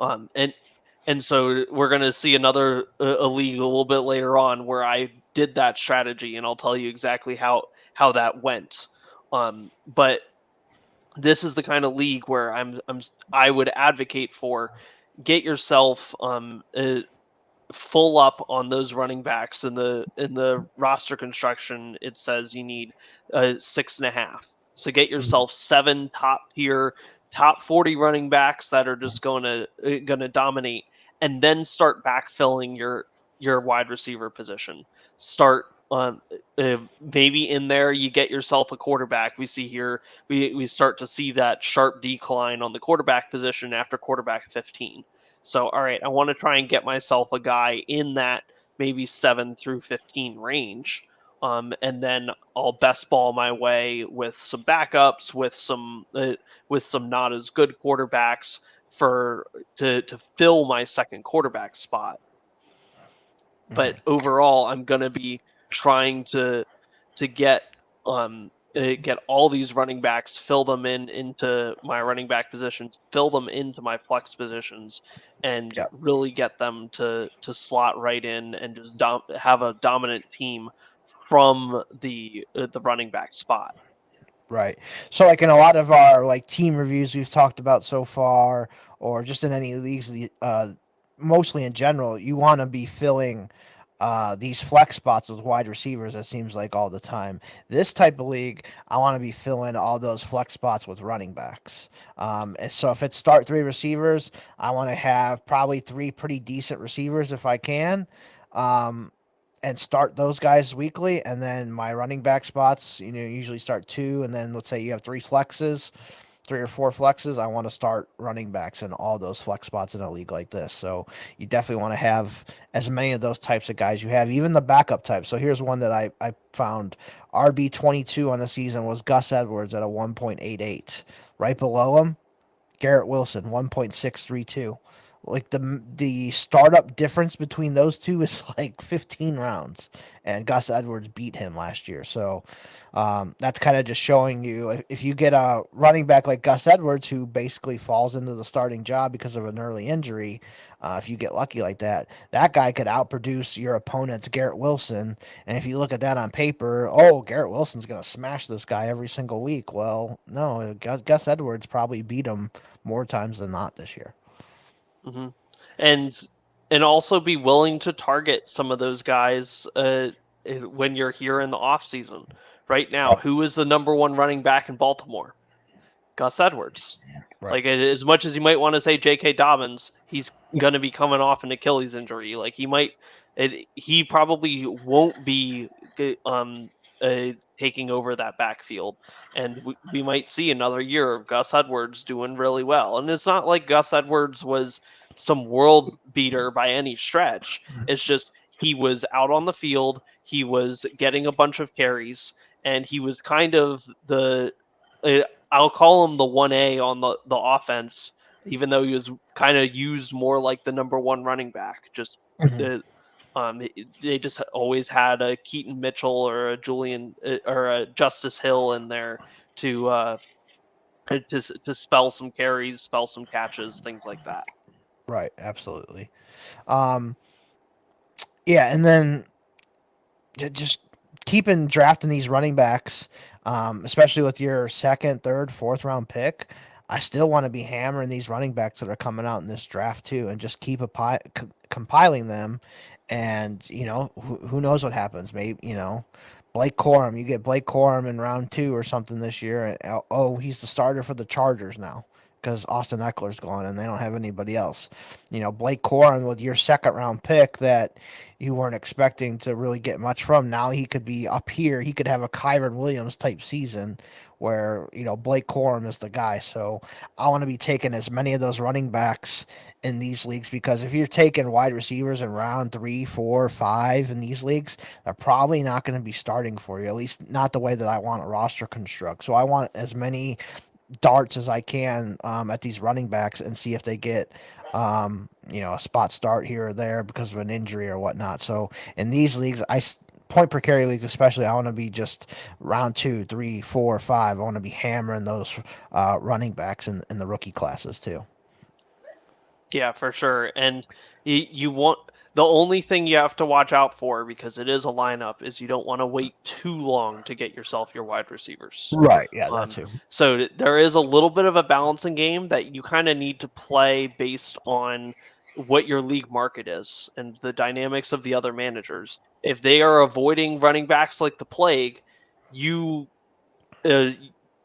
And so we're going to see another a league a little bit later on where I did that strategy, and I'll tell you exactly how that went. But this is the kind of league where I would advocate for get yourself full up on those running backs. In the roster construction, it says you need 6.5. So get yourself 7 top tier, top 40 running backs that are just going to dominate, and then start backfilling your wide receiver position. Start maybe in there you get yourself a quarterback. We see here we start to see that sharp decline on the quarterback position after quarterback 15. So, all right, I want to try and get myself a guy in that maybe 7 through 15 range. And then I'll best ball my way with some backups, with some not as good quarterbacks to fill my second quarterback spot. But overall, I'm going to be trying to get all these running backs, fill them into my running back positions, fill them into my flex positions, and really get them to slot right in and just have a dominant team from the running back spot. Right. So, like in a lot of our like team reviews we've talked about so far, or just in any leagues, mostly in general, you want to be filling these flex spots with wide receivers. It seems like all the time. This type of league, I want to be filling all those flex spots with running backs. And so if it's start 3 receivers, I want to have probably 3 pretty decent receivers if I can. And start those guys weekly, and then my running back spots, usually start 2, and then let's say you have 3 flexes, 3 or 4 flexes. I want to start running backs in all those flex spots in a league like this. So you definitely want to have as many of those types of guys you have, even the backup types. So here's one that I found. RB 22 on the season was Gus Edwards at a 1.88. Right below him, Garrett Wilson, 1.632. Like the startup difference between those two is like 15 rounds, and Gus Edwards beat him last year. So that's kind of just showing you if you get a running back like Gus Edwards, who basically falls into the starting job because of an early injury, if you get lucky like that, that guy could outproduce your opponent's Garrett Wilson. And if you look at that on paper, Garrett Wilson's going to smash this guy every single week. Well, no, Gus Edwards probably beat him more times than not this year. Mm-hmm. And also be willing to target some of those guys when you're here in the off season. Right now, who is the number 1 running back in Baltimore? Gus Edwards. Right. Like, as much as you might want to say J.K. Dobbins, he's going to be coming off an Achilles injury. Like, he probably won't be taking over that backfield, and we might see another year of Gus Edwards doing really well. And it's not like Gus Edwards was some world beater by any stretch. It's just he was out on the field, he was getting a bunch of carries, and he was kind of I'll call him the 1A on the offense, even though he was kind of used more like the number 1 running back. Just they just always had a Keaton Mitchell or a Julian or a Justice Hill in there to spell some carries, spell some catches, things like that. Right, absolutely. Yeah, and then just drafting these running backs, especially with your second, third, fourth round pick. I still want to be hammering these running backs that are coming out in this draft too, and just keep compiling them. And who knows what happens? Maybe Blake Corum. You get Blake Corum in round 2 or something this year. And, he's the starter for the Chargers now because Austin Eckler's gone and they don't have anybody else. Blake Corum with your second round pick that you weren't expecting to really get much from. Now he could be up here. He could have a Kyron Williams type season where, Blake Corum is the guy. So I want to be taking as many of those running backs in these leagues, because if you're taking wide receivers in round 3, 4, 5 in these leagues, they're probably not going to be starting for you, at least not the way that I want a roster construct. So I want as many darts as I can at these running backs and see if they get a spot start here or there because of an injury or whatnot. So in these leagues, point per carry leagues especially, I want to be just round 2, 3, 4, 5. I want to be hammering those running backs in the rookie classes too. Yeah, for sure. And you want the only thing you have to watch out for, because it is a lineup, is you don't want to wait too long to get yourself your wide receivers. Right. Yeah, that Um, too. so there is a little bit of a balancing game that you kind of need to play based on what your league market is and the dynamics of the other managers. If they are avoiding running backs like the plague, you uh,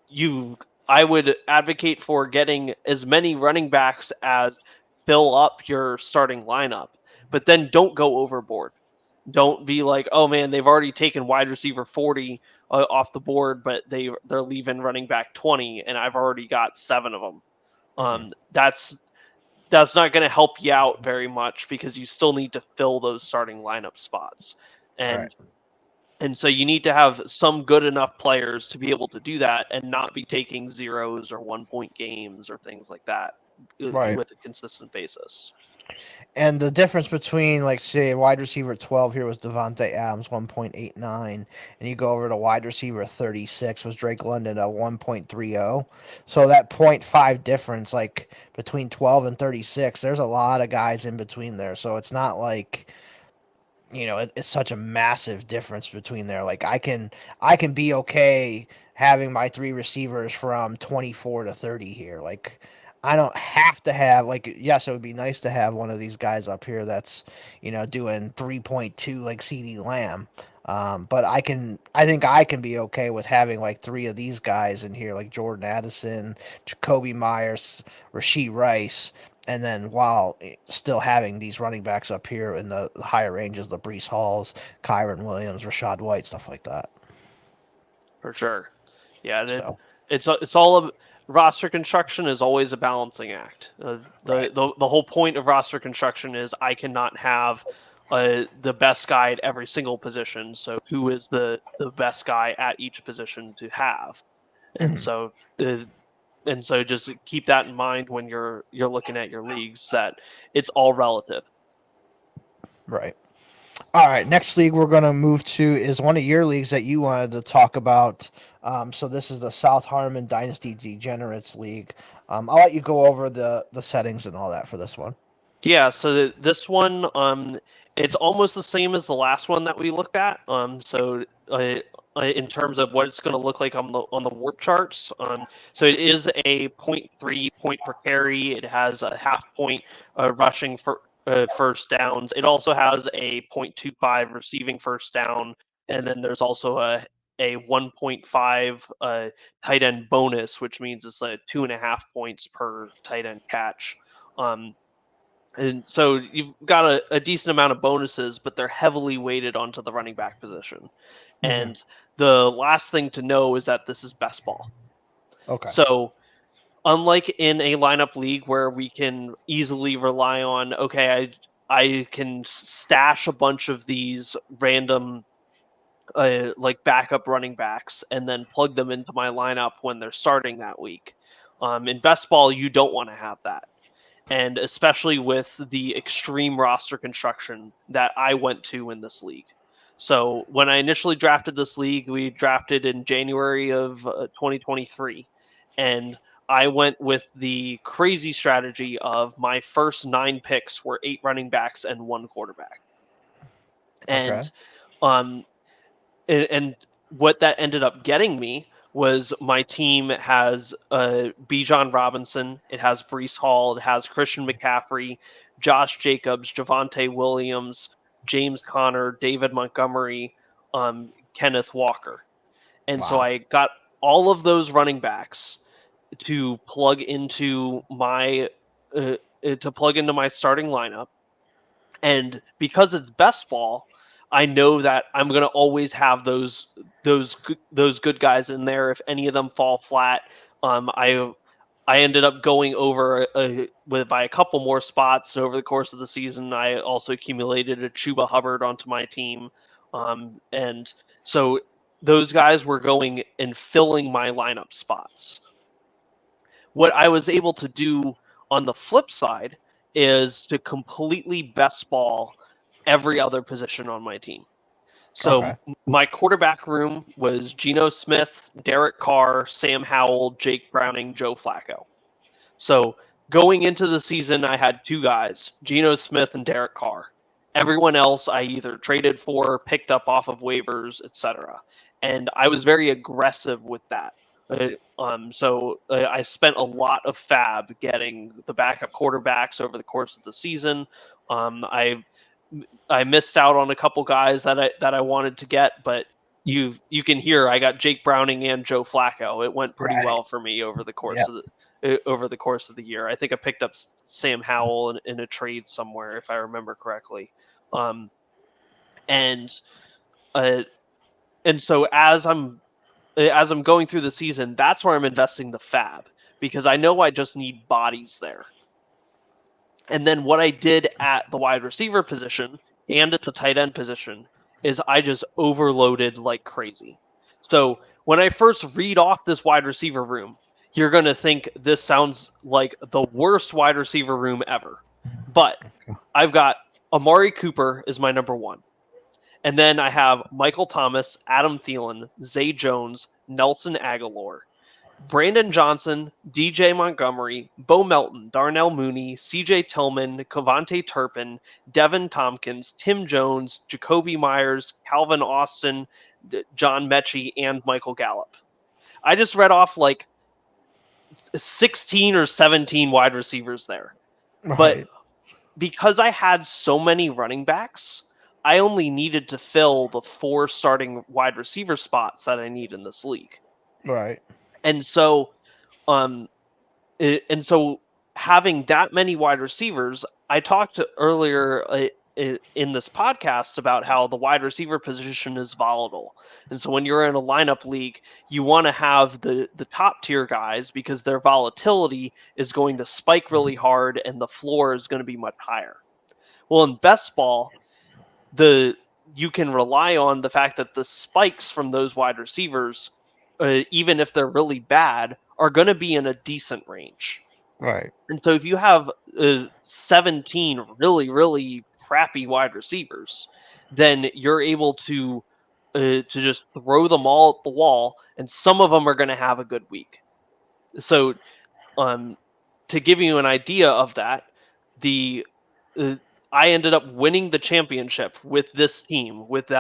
you I would advocate for getting as many running backs as fill up your starting lineup, but then don't go overboard. Don't be like, oh man, they've already taken wide receiver 40 off the board, but they're leaving running back 20, and I've already got 7 of them. Mhm. That's not going to help you out very much, because you still need to fill those starting lineup spots, Right. and so you need to have some good enough players to be able to do that and not be taking zeros or 1 point games or things like that Right. with a consistent basis. And the difference between, like, say, wide receiver 12 here was Devontae Adams, 1.89, and you go over to wide receiver 36 was Drake London at 1.30. So that .5 difference, like, between 12 and 36, there's a lot of guys in between there. So it's not like, it's such a massive difference between there. Like, I can be okay having my 3 receivers from 24 to 30 here. Like, I don't have to have, like, yes, it would be nice to have one of these guys up here that's doing 3.2 like CD Lamb. But I think I can be okay with having like 3 of these guys in here, like Jordan Addison, Jacoby Myers, Rasheed Rice, and then while still having these running backs up here in the higher ranges, the Brees Halls, Kyron Williams, Rashad White, stuff like that. For sure. Yeah, So, it's all of roster construction is always a balancing act. right. The whole point of roster construction is I cannot have the best guy at every single position. So who is the best guy at each position to have? And Mhm. so and so just keep that in mind when you're looking at your leagues, that it's all relative. Right. All right. Next league we're going to move to is one of your leagues that you wanted to talk about. So this is the South Harmon Dynasty Degenerates League. I'll let you go over the settings and all that for this one. Yeah, so this one, it's almost the same as the last one that we looked at. In terms of what it's going to look like on the warp charts, so it is a .3 point per carry. It has a half point rushing for first downs. It also has a .25 receiving first down, and then there's also a 1.5 tight end bonus, which means it's like 2.5 points per tight end catch. And so you've got a decent amount of bonuses, but they're heavily weighted onto the running back position. Mm-hmm. And the last thing to know is that this is best ball. Okay. So unlike in a lineup league where we can easily rely on, okay, I can stash a bunch of these random like backup running backs and then plug them into my lineup when they're starting that week. In best ball, you don't want to have that, and especially with the extreme roster construction that I went to in this league. So when I initially drafted this league, we drafted in January of 2023, and I went with the crazy strategy of my first 9 picks were 8 running backs and 1 quarterback. Okay. And um and what that ended up getting me was my team has Bijan Robinson, it has Brees Hall, it has Christian McCaffrey, Josh Jacobs, Javonte Williams, James Conner, David Montgomery, Kenneth Walker. And so Wow. I got all of those running backs to plug into my starting lineup, and because it's best ball, I know that I'm going to always have those good guys in there. If any of them fall flat, I ended up going over by a couple more spots over the course of the season. I also accumulated a Chuba Hubbard onto my team, and so those guys were going and filling my lineup spots. What I was able to do on the flip side is to completely best ball every other position on my team. So Okay. my quarterback room was Geno Smith, Derek Carr, Sam Howell, Jake Browning, Joe Flacco. So going into the season, I had two guys, Geno Smith and Derek Carr. Everyone else I either traded for, picked up off of waivers, etc. And I was very aggressive with that. So I spent a lot of fab getting the backup quarterbacks over the course of the season. I missed out on a couple guys that I wanted to get, but you can hear I got Jake Browning and Joe Flacco. It went pretty well for me over the course of the year. I think I picked up Sam Howell in a trade somewhere, if I remember correctly. And so as I'm going through the season, that's where I'm investing the fab, because I know I just need bodies there. And then what I did at the wide receiver position and at the tight end position is I just overloaded like crazy. So when I first read off this wide receiver room, you're going to think this sounds like the worst wide receiver room ever. But I've got Amari Cooper is my number one. And then I have Michael Thomas, Adam Thielen, Zay Jones, Nelson Aguilar, Brandon Johnson, DJ Montgomery, Bo Melton, Darnell Mooney, CJ Tillman, Cavante Turpin, Devin Tompkins, Tim Jones, Jacoby Myers, Calvin Austin, John Mechie, and Michael Gallup. I just read off like 16 or 17 wide receivers there. Right. But because I had so many running backs, I only needed to fill the 4 starting wide receiver spots that I need in this league. Right. And so having that many wide receivers, I talked earlier in this podcast about how the wide receiver position is volatile. And so when you're in a lineup league, you want to have the top tier guys because their volatility is going to spike really hard and the floor is going to be much higher. Well, in best ball, you can rely on the fact that the spikes from those wide receivers, even if they're really bad, are going to be in a decent range. Right. And so if you have 17 really, really crappy wide receivers, then you're able to just throw them all at the wall, and some of them are going to have a good week. So to give you an idea of that, I ended up winning the championship with this team, with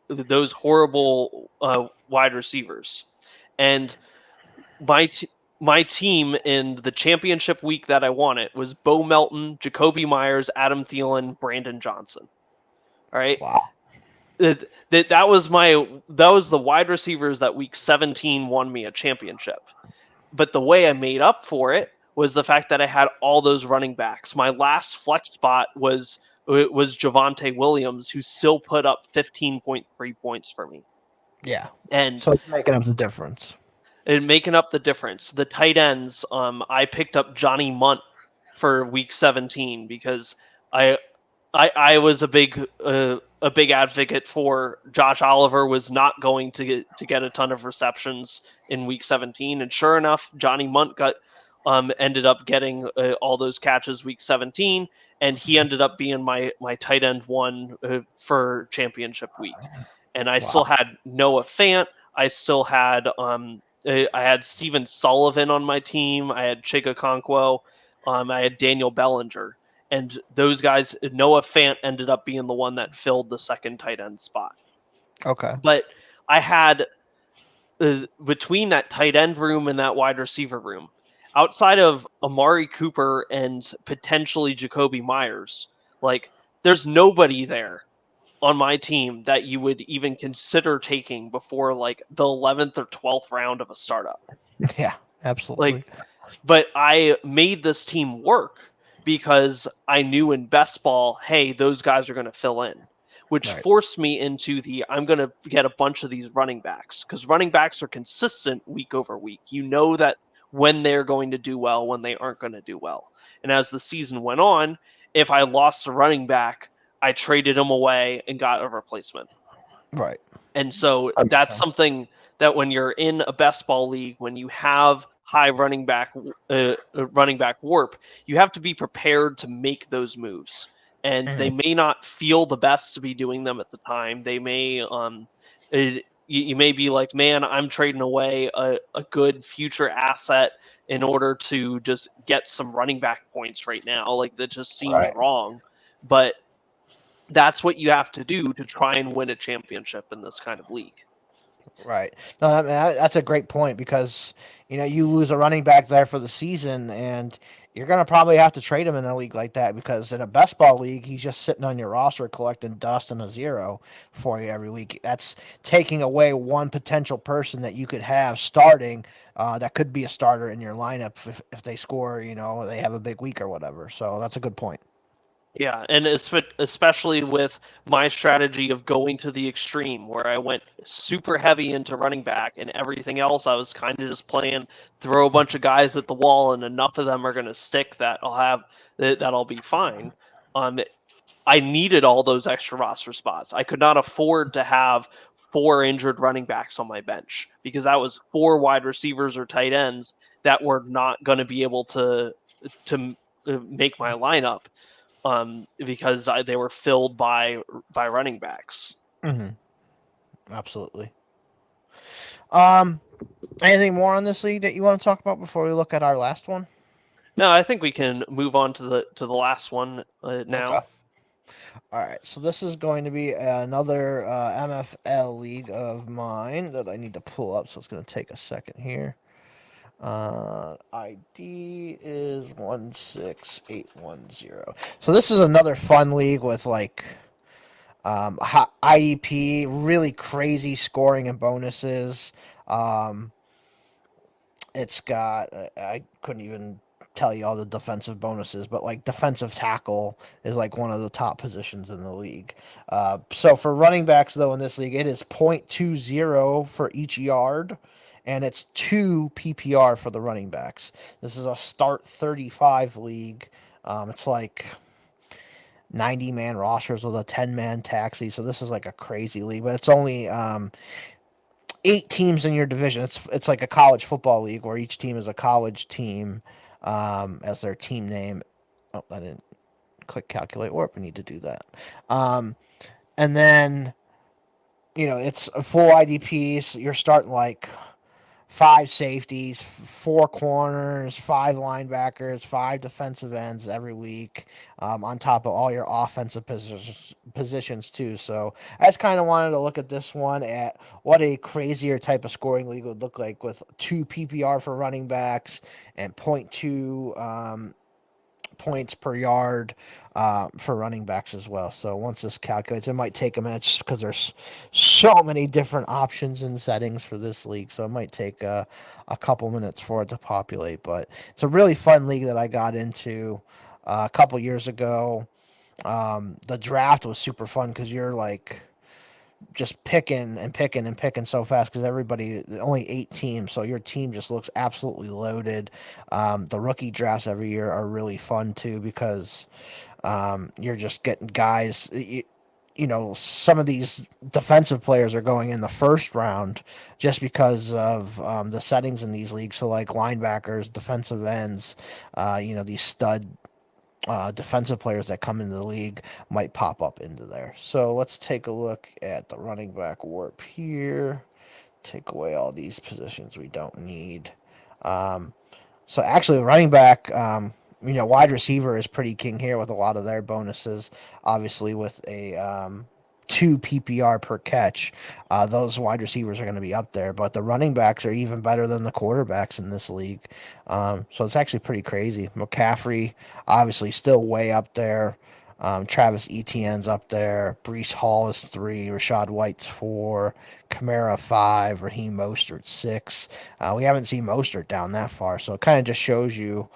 those horrible wide receivers. And my team in the championship week that I won it was Bo Melton, Jacoby Myers, Adam Thielen, Brandon Johnson. All right. Wow. That was the wide receivers that week 17 won me a championship. But the way I made up for it was the fact that I had all those running backs. My last flex spot was Javonte Williams, who still put up 15.3 points for me. Yeah. And so it's making up the difference. The tight ends, I picked up Johnny Munt for week 17 because I was a big advocate for Josh Oliver was not going to get a ton of receptions in week 17, and sure enough, Johnny Munt ended up getting all those catches week 17, and he ended up being my tight end one for championship week. And I still had Noah Fant. I still had I had Steven Sullivan on my team. I had Chika Okonkwo. I had Daniel Bellinger. And those guys, Noah Fant ended up being the one that filled the second tight end spot. Okay. But I had, between that tight end room and that wide receiver room, outside of Amari Cooper and potentially Jacoby Myers, like, there's nobody there on my team that you would even consider taking before like the 11th or 12th round of a startup. Yeah, absolutely. But I made this team work because I knew in best ball, hey, those guys are going to fill in, which forced me into I'm going to get a bunch of these running backs, because running backs are consistent week over week. You know that when they're going to do well, when they aren't going to do well. And as the season went on, if I lost a running back, I traded him away and got a replacement. Right. And so that's something that when you're in a best ball league, when you have high running back WoRP, you have to be prepared to make those moves. And they may not feel the best to be doing them at the time. They may, you may be like, man, I'm trading away a good future asset in order to just get some running back points right now. Like, that just seems Right. wrong. But that's what you have to do to try and win a championship in this kind of league. Right. No, that's a great point because you lose a running back there for the season, and you're gonna probably have to trade him in a league like that because in a best ball league, he's just sitting on your roster collecting dust and a zero for you every week. That's taking away one potential person that you could have starting. That could be a starter in your lineup if they score. They have a big week or whatever. So that's a good point. Yeah, and especially with my strategy of going to the extreme, where I went super heavy into running back, and everything else I was kind of just playing, throw a bunch of guys at the wall, and enough of them are going to stick that that'll be fine. I needed all those extra roster spots. I could not afford to have 4 injured running backs on my bench because that was 4 wide receivers or tight ends that were not going to be able to make my lineup. Because they were filled by running backs. Mm-hmm. Absolutely. Anything more on this league that you want to talk about before we look at our last one? No, I think we can move on to the last one now. Okay. All right, so this is going to be another MFL league of mine that I need to pull up, so it's going to take a second here. ID is 16810. So this is another fun league with like IDP, really crazy scoring and bonuses. It's got I couldn't even tell you all the defensive bonuses, but like defensive tackle is like one of the top positions in the league. So for running backs though in this league, it is 0.20 for each yard, and it's 2 PPR for the running backs. This is a start 35 league. It's like 90-man rosters with a 10-man taxi, so this is like a crazy league, but it's only 8 teams in your division. It's like a college football league where each team is a college team as their team name. Oh, I didn't click calculate WoRP. I need to do that. And then, it's a full IDPs. You're starting like 5 safeties, 4 corners, 5 linebackers, 5 defensive ends every week, on top of all your offensive positions too. So I just kind of wanted to look at this one at what a crazier type of scoring league would look like with 2 PPR for running backs and 0.2 points per yard for running backs as well. So once this calculates, it might take a minute because there's so many different options and settings for this league. So it might take a couple minutes for it to populate. But it's a really fun league that I got into a couple years ago. The draft was super fun because you're like just picking and picking and picking so fast because only 8 teams, so your team just looks absolutely loaded. The rookie drafts every year are really fun too because you're just getting guys. Some of these defensive players are going in the first round just because of the settings in these leagues. So like linebackers, defensive ends, these stud defensive players that come into the league might pop up into there. So let's take a look at the running back WoRP here. Take away all these positions we don't need. So actually, running back, wide receiver is pretty king here with a lot of their bonuses. Obviously, with a 2 PPR per catch, those wide receivers are going to be up there. But the running backs are even better than the quarterbacks in this league. So it's actually pretty crazy. McCaffrey, obviously, still way up there. Travis Etienne's up there. Breece Hall is 3. Rashad White's 4. Kamara 5. Raheem Mostert 6. We haven't seen Mostert down that far, so it kind of just shows you,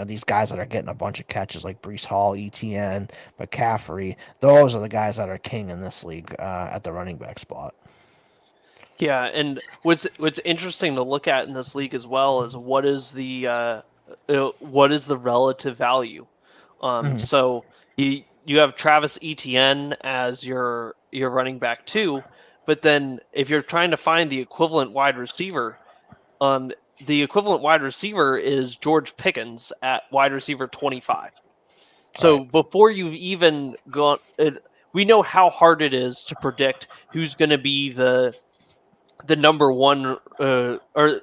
these guys that are getting a bunch of catches like Breece Hall, Etienne, McCaffrey. Those are the guys that are king in this league at the running back spot. Yeah, and what's interesting to look at in this league as well is what is the relative value. So you have Travis Etienne as your running back too, but then if you're trying to find the equivalent wide receiver, the equivalent wide receiver is George Pickens at wide receiver 25. So Right. before you've even gone, we know how hard it is to predict who's going to be the the number one or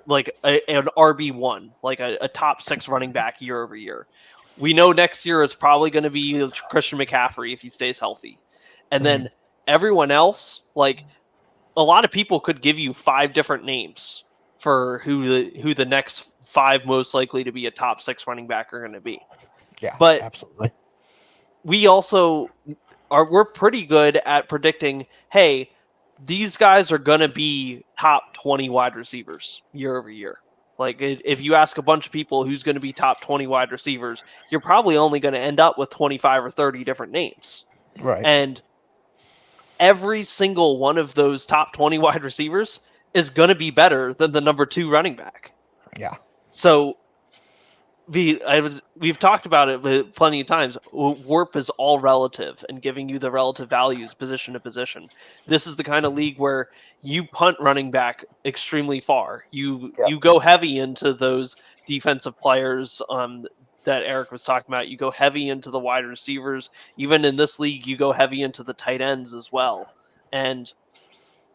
like an RB1, like a top 6 running back year over year. We know next year it's probably going to be Christian McCaffrey if he stays healthy. And then everyone else, like a lot of people could give you 5 different names for who the next 5 most likely to be a top 6 running back are going to be. Yeah, But absolutely. we also we're pretty good at predicting, hey, these guys are going to be top 20 wide receivers year over year. Like if you ask a bunch of people who's going to be top 20 wide receivers, you're probably only going to end up with 25 or 30 different names. Right. And every single one of those top 20 wide receivers is going to be better than the number 2 running back. Yeah. So we've talked about it plenty of times. WoRP is all relative and giving you the relative values position to position. This is the kind of league where you punt running back extremely far. You go heavy into those defensive players that Eric was talking about. You go heavy into the wide receivers. Even in this league, you go heavy into the tight ends as well. And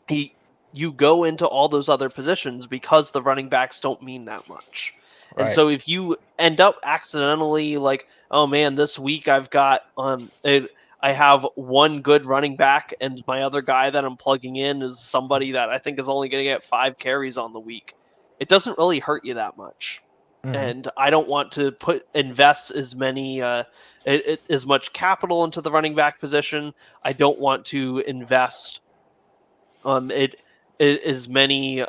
you go into all those other positions because the running backs don't mean that much. Right. And so if you end up accidentally like, oh man, this week I've got I have one good running back and my other guy that I'm plugging in is somebody that I think is only going to get 5 carries on the week, it doesn't really hurt you that much. And I don't want to invest as many as much capital into the running back position. I don't want to invest as many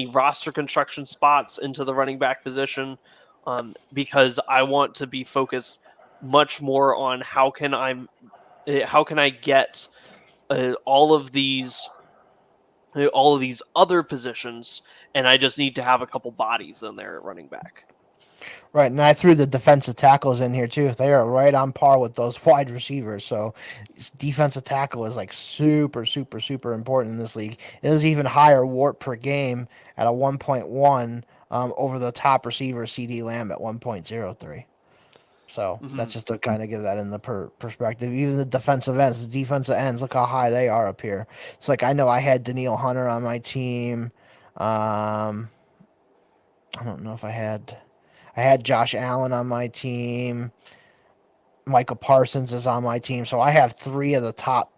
roster construction spots into the running back position because I want to be focused much more on how can I get all of these other positions, and I just need to have a couple bodies in there at running back. Right, and I threw the defensive tackles in here too. They are right on par with those wide receivers. So defensive tackle is like super, super, super important in this league. It is even higher WoRP per game at a 1.1 over the top receiver CD Lamb at 1.03. So that's just to kind of give that in the perspective. Even the defensive ends, look how high they are up here. It's like I know I had Danielle Hunter on my team. I don't know if I had Josh Allen on my team. Micah Parsons is on my team. So I have 3 of the top,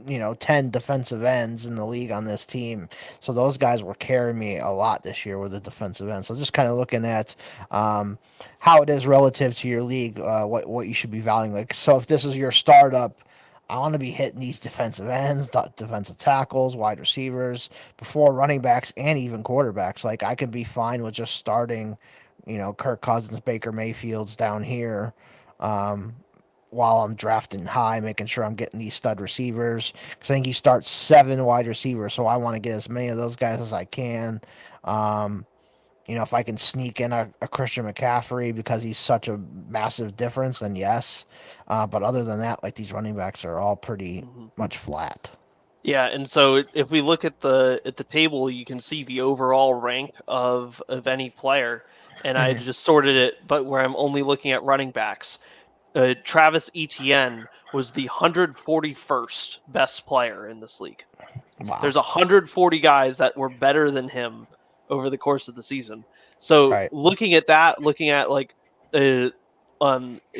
10 defensive ends in the league on this team. So those guys were carrying me a lot this year with the defensive ends. So just kind of looking at how it is relative to your league, what you should be valuing. Like, so if this is your startup, I want to be hitting these defensive ends, defensive tackles, wide receivers, before running backs and even quarterbacks. Like I could be fine with just starting, Kirk Cousins, Baker Mayfield's down here, while I'm drafting high, making sure I'm getting these stud receivers. Because I think he starts 7 wide receivers, so I want to get as many of those guys as I can. If I can sneak in a Christian McCaffrey because he's such a massive difference, then yes. But other than that, like these running backs are all pretty much flat. Yeah, and so if we look at the table, you can see the overall rank of any player, and I just sorted it, but where I'm only looking at running backs. Travis Etienne was the 141st best player in this league. Wow. There's 140 guys that were better than him over the course of the season. So looking at that, looking at like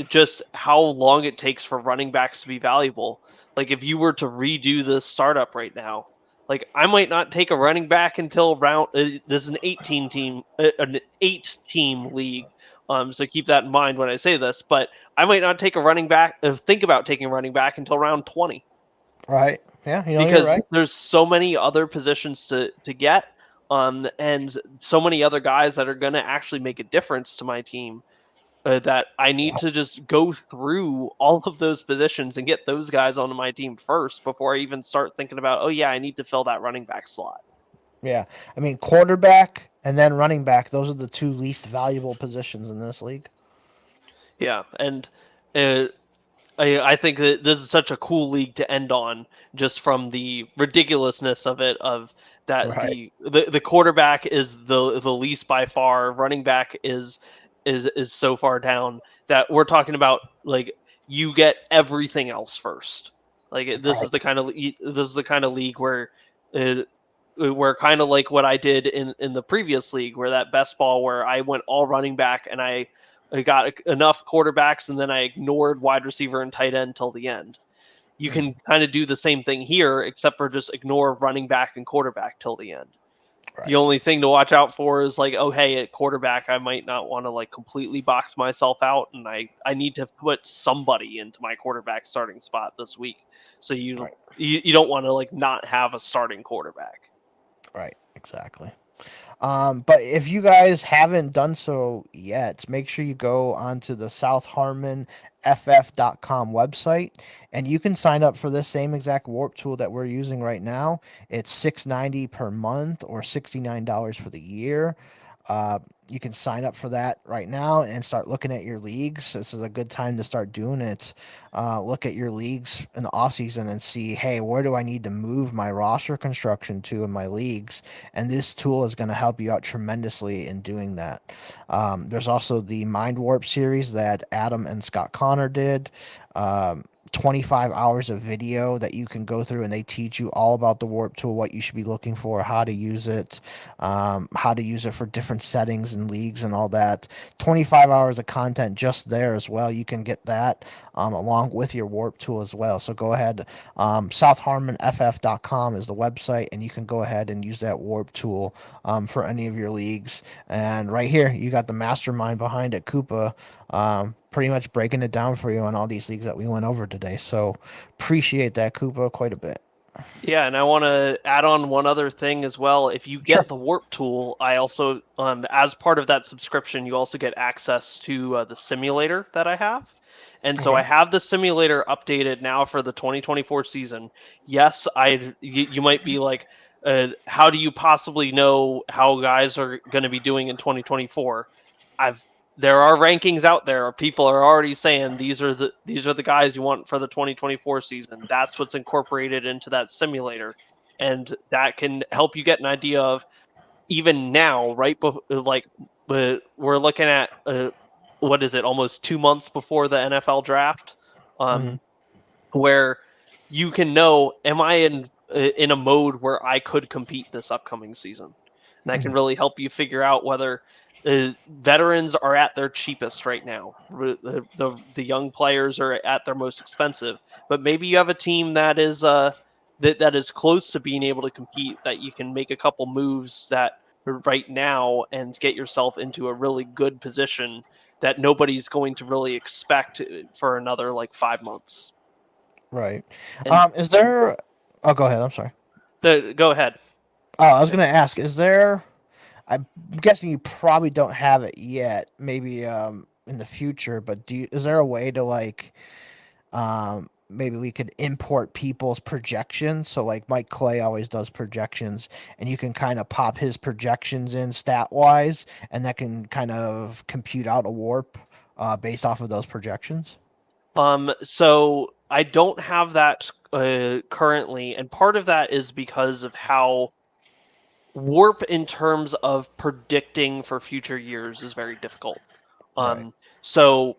just how long it takes for running backs to be valuable. Like if you were to redo this startup right now, like I might not take a running back until round. This is an 8-team league. So keep that in mind when I say this. But I might not take a running back. Think about taking a running back until round 20. Right. Yeah. Because you're right. There's so many other positions to get, and so many other guys that are going to actually make a difference to my team. That I need to just go through all of those positions and get those guys onto my team first before I even start thinking about, oh yeah, I need to fill that running back slot. Yeah, I mean quarterback and then running back; those are the 2 least valuable positions in this league. Yeah, and I think that this is such a cool league to end on, just from the ridiculousness of it. Of that, the quarterback is the least by far. Running back is so far down that we're talking about like you get everything else first. Like this is the kind of league where where kind of like what I did in the previous league, where that best ball where I went all running back and I got enough quarterbacks and then I ignored wide receiver and tight end till the end. You can kind of do the same thing here, except for just ignore running back and quarterback till the end. Right. The only thing to watch out for is like, oh, hey, at quarterback, I might not want to like completely box myself out, and I need to put somebody into my quarterback starting spot this week. So you don't want to like not have a starting quarterback. Right, exactly. But if you guys haven't done so yet, make sure you go onto the southharmonff.com website, and you can sign up for this same exact warp tool that we're using right now. It's $6.90 per month or $69 for the year. You can sign up for that right now and start looking at your leagues. This is a good time to start doing it. Look at your leagues in the off season and see, hey, where do I need to move my roster construction to in my leagues? And this tool is going to help you out tremendously in doing that. There's also the Mind Warp series that Adam and Scott Connor did. 25 hours of video that you can go through, and they teach you all about the warp tool, what you should be looking for, how to use it, for different settings and leagues and all that. 25 hours of content just there as well. You can get that along with your warp tool as well. So go ahead, southharmonff.com is the website, and you can go ahead and use that warp tool for any of your leagues. And right here you got the mastermind behind it, Koopa, pretty much breaking it down for you on all these leagues that we went over today. So appreciate that, Koopa, quite a bit. Yeah, and I want to add on one other thing as well. If you get the warp tool, I also, as part of that subscription, you also get access to the simulator that I have. And so I have the simulator updated now for the 2024 season. Yes, you might be like, how do you possibly know how guys are going to be doing in 2024? There are rankings out there. People are already saying these are the guys you want for the 2024 season. That's what's incorporated into that simulator, and that can help you get an idea of even now, right? We're looking at what is it? Almost 2 months before the NFL draft, where you can know, am I in a mode where I could compete this upcoming season? And that can really help you figure out whether veterans are at their cheapest right now. The young players are at their most expensive, but maybe you have a team that is that is close to being able to compete, that you can make a couple moves that right now and get yourself into a really good position that nobody's going to really expect for another like 5 months. Right. Is there? Oh, go ahead. I'm sorry. Go ahead. Oh, I was going to ask, is there? I'm guessing you probably don't have it yet. Maybe in the future, but is there a way to like, maybe we could import people's projections? So like Mike Clay always does projections, and you can kind of pop his projections in stat wise, and that can kind of compute out a warp based off of those projections. So I don't have that currently, and part of that is because of how warp in terms of predicting for future years is very difficult. So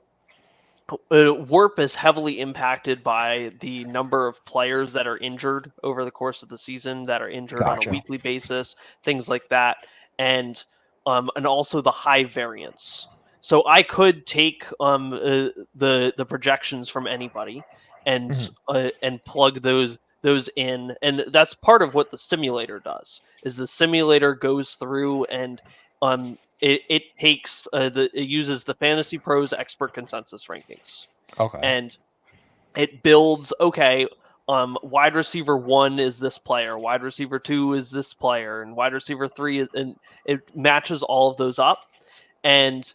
warp is heavily impacted by the number of players that are injured over the course of the season, that are injured on a weekly basis, things like that, and also the high variance. So I could take the projections from anybody and plug those in, and that's part of what the simulator does. Is the simulator goes through and it takes it uses the Fantasy Pros expert consensus rankings. And it builds, wide receiver 1 is this player, wide receiver 2 is this player, and wide receiver 3 is, and it matches all of those up. And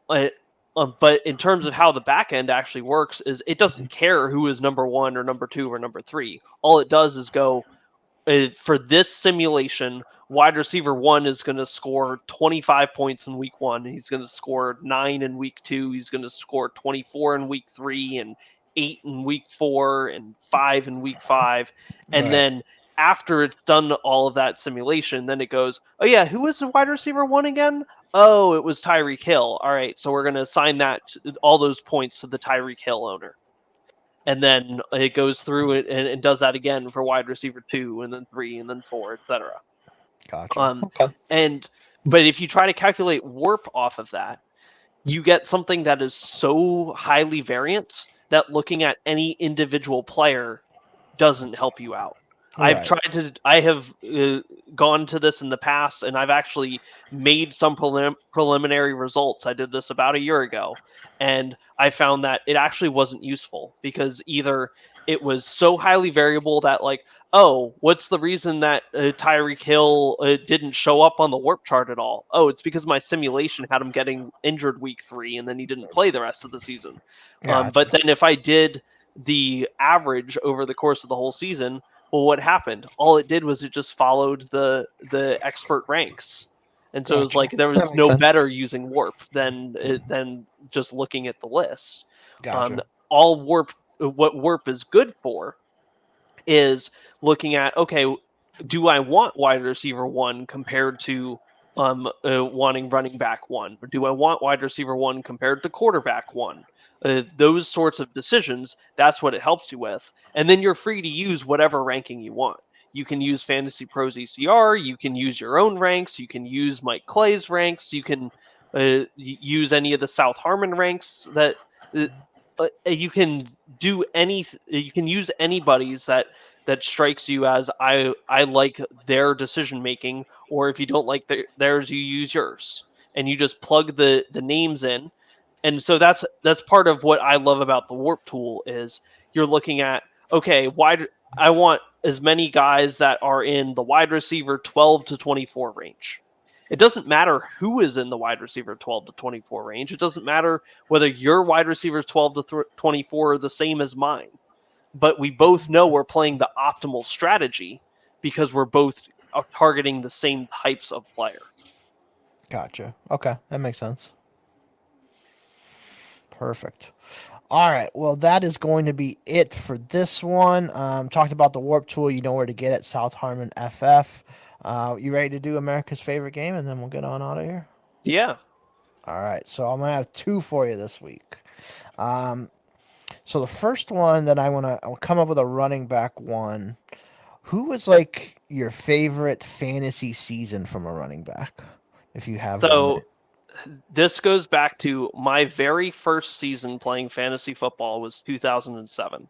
but in terms of how the back end actually works, is it doesn't care who is number 1 or number 2 or number 3. All it does is go, for this simulation, wide receiver 1 is going to score 25 points in week 1. He's going to score 9 in week 2. He's going to score 24 in week 3 and 8 in week 4 and 5 in week 5. And then after it's done all of that simulation, then it goes, oh yeah, who was the wide receiver 1 again? Oh, it was Tyreek Hill. All right, so we're going to assign all those points to the Tyreek Hill owner. And then it goes through it and does that again for wide receiver 2, and then 3, and then 4, etc. Gotcha. Okay. But if you try to calculate warp off of that, you get something that is so highly variant that looking at any individual player doesn't help you out. Right. I have gone to this in the past, and I've actually made some preliminary results. I did this about a year ago, and I found that it actually wasn't useful because either it was so highly variable that, like, oh, what's the reason that Tyreek Hill didn't show up on the warp chart at all? Oh, it's because my simulation had him getting injured week 3, and then he didn't play the rest of the season. Gotcha. But then if I did the average over the course of the whole season, well, what happened? All it did was it just followed the expert ranks, and so it was Gotcha. like there That was makes no sense. better using warp than just looking at the list. Gotcha. All warp, what warp is good for is looking at, okay, do I want wide receiver 1 compared to wanting running back 1, or do I want wide receiver 1 compared to quarterback 1? Those sorts of decisions, that's what it helps you with, and then you're free to use whatever ranking you want. You can use Fantasy Pros ECR, you can use your own ranks, you can use Mike Clay's ranks, you can use any of the South Harmon ranks that you can do any. You can use anybody's that strikes you as I like their decision making, or if you don't like theirs, you use yours, and you just plug the names in. And so that's part of what I love about the warp tool is you're looking at, okay, I want as many guys that are in the wide receiver 12 to 24 range. It doesn't matter who is in the wide receiver 12 to 24 range. It doesn't matter whether your wide receiver 12 to 24 are the same as mine. But we both know we're playing the optimal strategy because we're both targeting the same types of player. Gotcha. Okay, that makes sense. Perfect. All right. Well, that is going to be it for this one. Talked about the warp tool. You know where to get it. South Harmon FF. You ready to do America's favorite game, and then we'll get on out of here? Yeah. All right. So I'm gonna have two for you this week. Um, so the first one that I'll come up with a running back one. Who was like your favorite fantasy season from a running back? If you have one. So this goes back to my very first season playing fantasy football was 2007.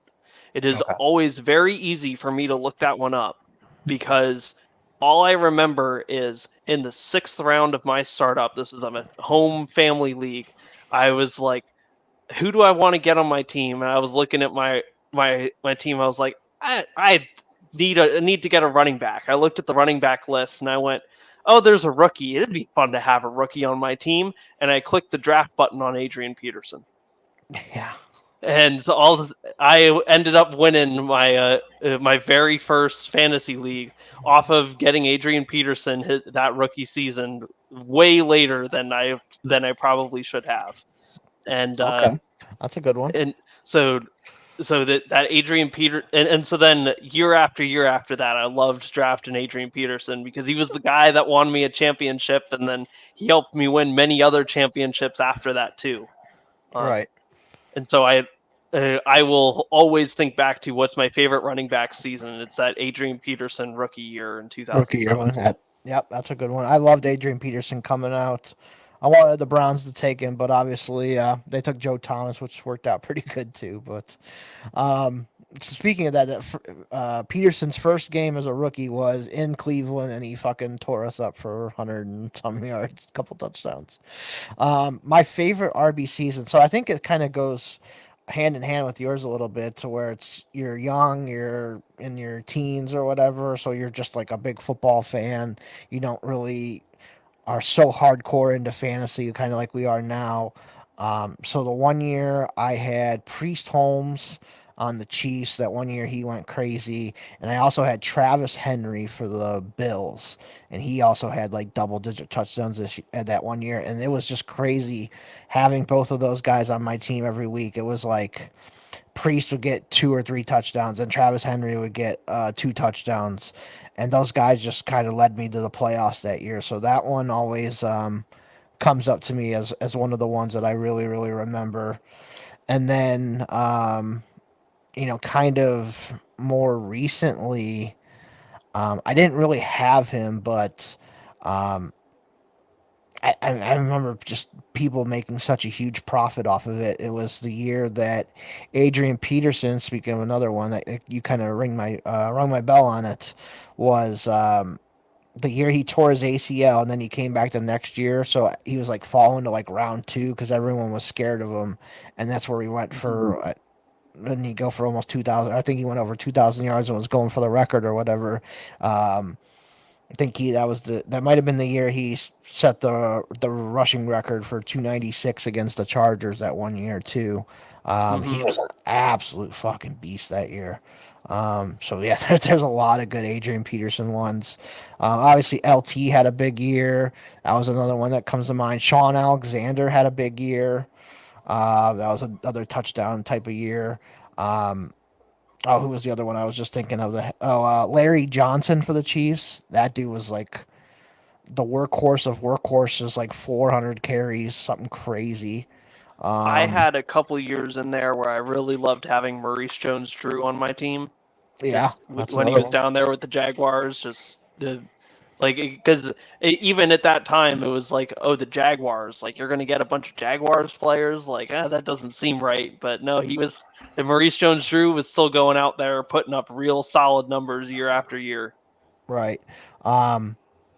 It is Okay. always very easy for me to look that one up because all I remember is in the 6th round of my startup, this is a home family league, I was like, who do I want to get on my team? And I was looking at my team. I was like, I need to get a running back. I looked at the running back list and I went, oh, there's a rookie. It'd be fun to have a rookie on my team. And I clicked the draft button on Adrian Peterson. Yeah. And so I ended up winning my very first fantasy league off of getting Adrian Peterson that rookie season way later than I probably should have. And Okay. That's a good one. and so that Adrian Peter and so then year after year after that, I loved drafting Adrian Peterson because he was the guy that won me a championship, and then he helped me win many other championships after that too. Right. And so I will always think back to what's my favorite running back season. It's that Adrian Peterson rookie year in Rookie year 2007. one. Yep, that's a good one. I loved Adrian Peterson coming out. I wanted the Browns to take him, but obviously they took Joe Thomas, which worked out pretty good too. But speaking of that, Peterson's first game as a rookie was in Cleveland, and he fucking tore us up for 100 and some yards, a couple touchdowns. My favorite RB season. So I think it kind of goes hand in hand with yours a little bit to where you're young, you're in your teens or whatever, so you're just like a big football fan. You don't really are so hardcore into fantasy, kind of like we are now. So the one year I had Priest Holmes on the Chiefs. That one year he went crazy, and I also had Travis Henry for the Bills, and he also had like double-digit touchdowns at that one year, and it was just crazy having both of those guys on my team every week. It was like Priest would get 2 or 3 touchdowns, and Travis Henry would get 2 touchdowns, and those guys just kind of led me to the playoffs that year. So that one always comes up to me as one of the ones that I really really remember. And then kind of more recently, I didn't really have him, but um, I remember just people making such a huge profit off of it. It was the year that Adrian Peterson, speaking of another one that you kind of rung my bell on it, was the year he tore his ACL, and then he came back the next year. So he was like falling to like round two because everyone was scared of him, and that's where he went for. Didn't he go for almost 2,000? I think he went over 2,000 yards and was going for the record or whatever. Um, I think that might have been the year he set the rushing record for 296 against the Chargers that one year too. He Hmm. was an absolute fucking beast that year. So yeah, there's a lot of good Adrian Peterson ones. Obviously, LT had a big year. That was another one that comes to mind. Sean Alexander had a big year. That was another touchdown type of year. Um, who was the other one I was just thinking of? Larry Johnson for the Chiefs. That dude was like the workhorse of workhorses, like 400 carries, something crazy. I Um, had a couple years in there where I really loved having Maurice Jones-Drew on my team. yeah, Just that's when he another was one. down there with the Jaguars, just like because even at that time it was like, oh, the Jaguars, like you're gonna get a bunch of Jaguars players, like that doesn't seem right. But no, and Maurice Jones-Drew was still going out there putting up real solid numbers year after year. Right. Um,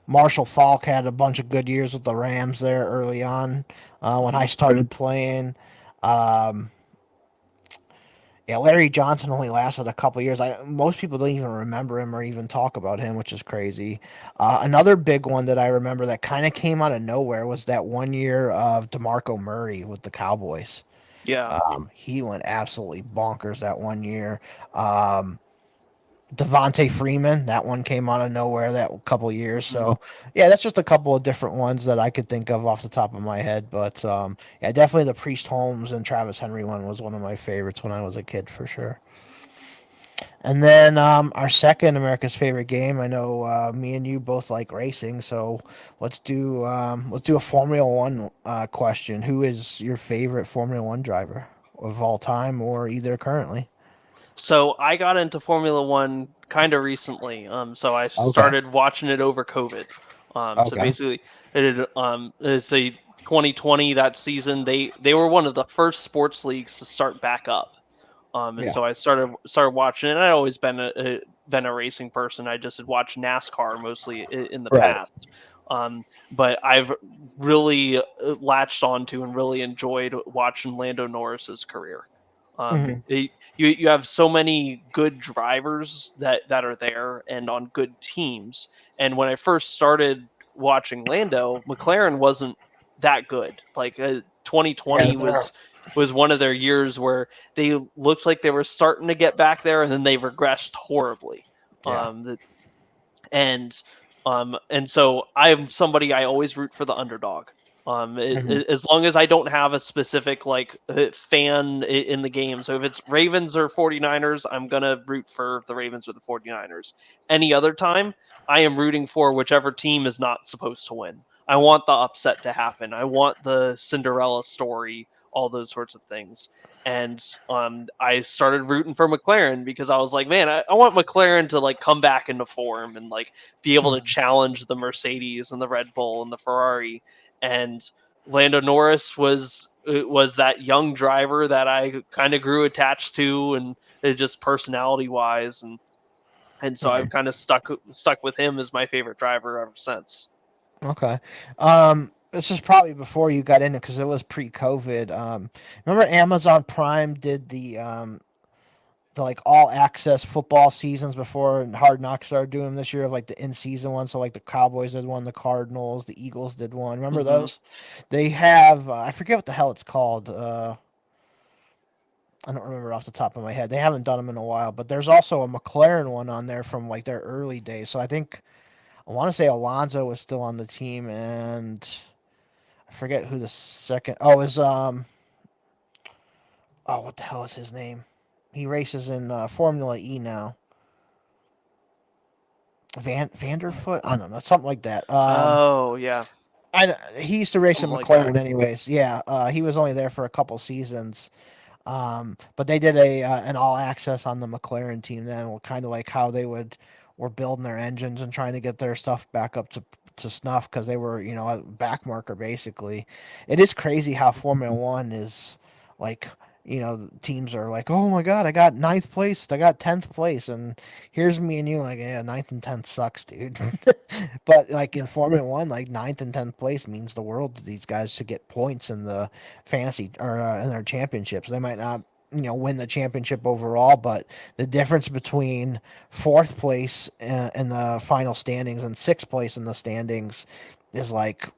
Marshall Falk had a bunch of good years with the Rams there early on when I Hmm. started playing. Um, Yeah, Larry Johnson only lasted a couple years. Most people don't even remember him or even talk about him, which is crazy. Another big one that I remember that kind of came out of nowhere was that one year of DeMarco Murray with the Cowboys. Yeah. He went absolutely bonkers that one year. Um, Devontae Freeman, that one came out of nowhere that couple years. Hmm. So yeah, that's just a couple of different ones that I could think of off the top of my head. But yeah, definitely the Priest Holmes and Travis Henry one was one of my favorites when I was a kid for sure. And then our second America's favorite game. I know me and you both like racing, so let's do a Formula One question. Who is your favorite Formula One driver of all time, or either currently? So I got into Formula One kind of recently. So I Okay. started watching it over COVID. So Okay. basically, it's a 2020 that season. They were one of the first sports leagues to start back up. And Yeah. so I started watching it. And I'd always been a racing person. I just had watched NASCAR mostly in the Right. past. But I've really latched onto and really enjoyed watching Lando Norris's career. Hmm. You have so many good drivers that are there and on good teams. And when I first started watching Lando, McLaren wasn't that good. Like Yeah. 2020 was one of their years where they looked like they were starting to get back there, and then they regressed horribly. Yeah. The and and so I'm somebody, I always root for the underdog. Hmm. As long as I don't have a specific like fan in the game. So if it's Ravens or 49ers, I'm gonna root for the Ravens or the 49ers. Any other time, I am rooting for whichever team is not supposed to win. I want the upset to happen. I want the Cinderella story, all those sorts of things. And I started rooting for McLaren because I was like, man, I want McLaren to like come back into form and like be able to Hmm. challenge the Mercedes and the Red Bull and the Ferrari. And Lando Norris was that young driver that I kind of grew attached to, and it just personality wise, and so I've Right. kind of stuck with him as my favorite driver ever since. Okay. This is probably before you got in it because it was pre-COVID. Remember Amazon Prime did the like all access football seasons before Hard Knocks started doing them this year of like the in season one. So like the Cowboys did one, the Cardinals, the Eagles did one. Remember Hmm. those? They have I forget what the hell it's called. I don't remember off the top of my head. They haven't done them in a while, but there's also a McLaren one on there from like their early days. So I think I want to say Alonso was still on the team, and I forget who the second. Oh, is oh, what the hell is his name? He races in Formula E now. Vanderfoot? I don't know, something like that. Oh yeah, He used to race in something like that. McLaren, anyways. Yeah, he was only there for a couple seasons. But they did a an all access on the McLaren team then, kind of like how they would were building their engines and trying to get their stuff back up to snuff because they were, a back marker basically. It is crazy how Formula One is like, teams are like, oh my god, I got ninth place, I got 10th place, and here's me and you like, yeah, ninth and 10th sucks, dude. But like in Formula One, like ninth and 10th place means the world to these guys to get points in the fantasy or in their championships. They might not, win the championship overall, but the difference between fourth place in the final standings and sixth place in the standings is like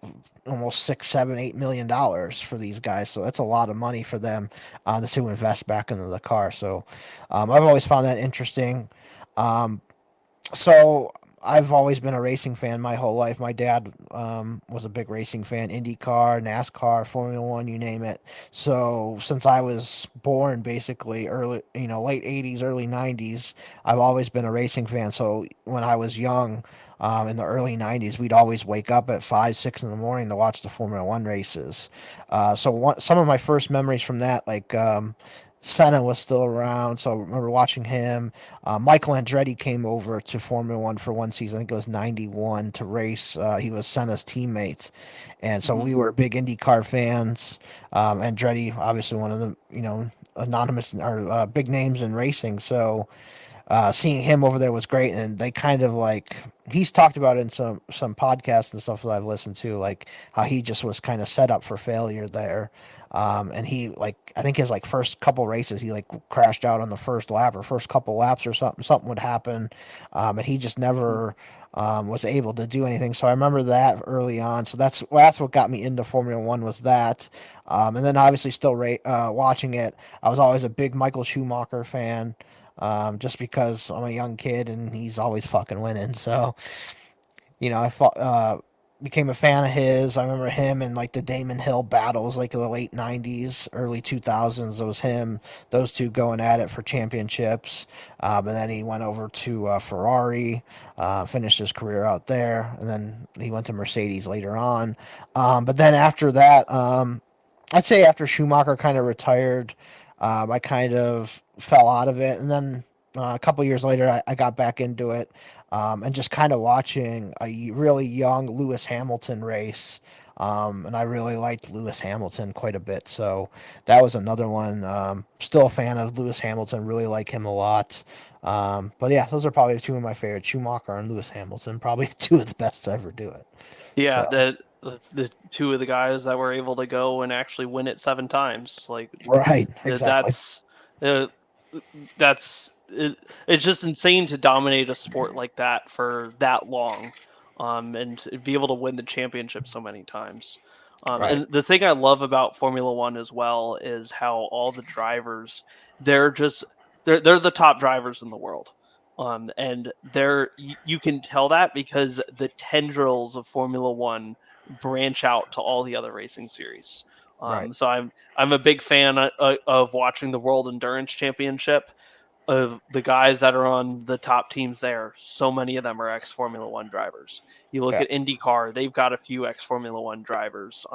almost $6, $7, $8 million for these guys. So that's a lot of money for them to invest back into the car. So I've always found that interesting. Um, so I've always been a racing fan my whole life. My dad was a big racing fan, IndyCar, NASCAR, Formula One, you name it. So since I was born, basically early, late '80s, early '90s, I've always been a racing fan. So when I was young, in the early '90s, we'd always wake up at 5, 6 in the morning to watch the Formula One races. Some of my first memories from that, like Senna was still around, so I remember watching him. Michael Andretti came over to Formula One for one season. I think it was '91 to race. He was Senna's teammate, and so we were big IndyCar fans. Andretti, obviously one of the anonymous or big names in racing. So seeing him over there was great, and they kind of like he's talked about it in some podcasts and stuff that I've listened to, like how he just was kind of set up for failure there. And he I think his first couple races he crashed out on the first lap or first couple laps or something would happen, and he just never was able to do anything. So I remember that early on. So that's what got me into Formula One was that, and then obviously still watching it. I was always a big Michael Schumacher fan. Just because I'm a young kid and he's always fucking winning. So, became a fan of his. I remember him in the Damon Hill battles, in the late '90s, early 2000s. It was him, those two going at it for championships. And then he went over to Ferrari, finished his career out there, and then he went to Mercedes later on. But then after that, I'd say after Schumacher kind of retired, I kind of fell out of it, and then a couple years later, I got back into it, and just kind of watching a really young Lewis Hamilton race, and I really liked Lewis Hamilton quite a bit, so that was another one. Still a fan of Lewis Hamilton, really like him a lot. But yeah, those are probably two of my favorites, Schumacher and Lewis Hamilton, probably two of the best to ever do it. Yeah, So. the two of the guys that were able to go and actually win it 7 times, Right, exactly. It's just insane to dominate a sport like that for that long, and be able to win the championship so many times. Right. And the thing I love about Formula One as well is how all the drivers, they're the top drivers in the world. And you can tell that because the tendrils of Formula One branch out to all the other racing series. Right. So I'm a big fan of watching the World Endurance Championship. Of the guys that are on the top teams there, so many of them are ex-Formula One drivers. You look at IndyCar, they've got a few ex-Formula One drivers.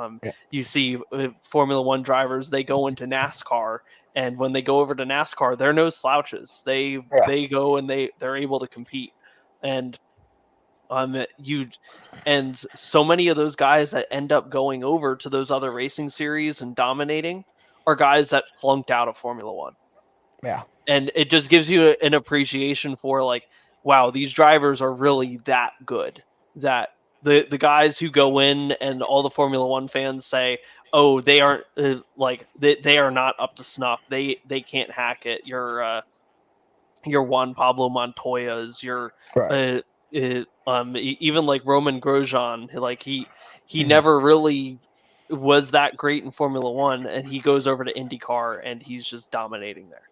You see Formula One drivers, they go into NASCAR, and when they go over to NASCAR, they're no slouches. They go and they're able to compete. And and so many of those guys that end up going over to those other racing series and dominating are guys that flunked out of Formula One. Yeah. And it just gives you an appreciation for wow, these drivers are really that good, that the guys who go in and all the Formula One fans say, oh, they aren't they are not up to snuff. They can't hack it. Your Juan Pablo Montoya's, your Right. even Roman Grosjean, he never really was that great in Formula One, and he goes over to IndyCar and he's just dominating there.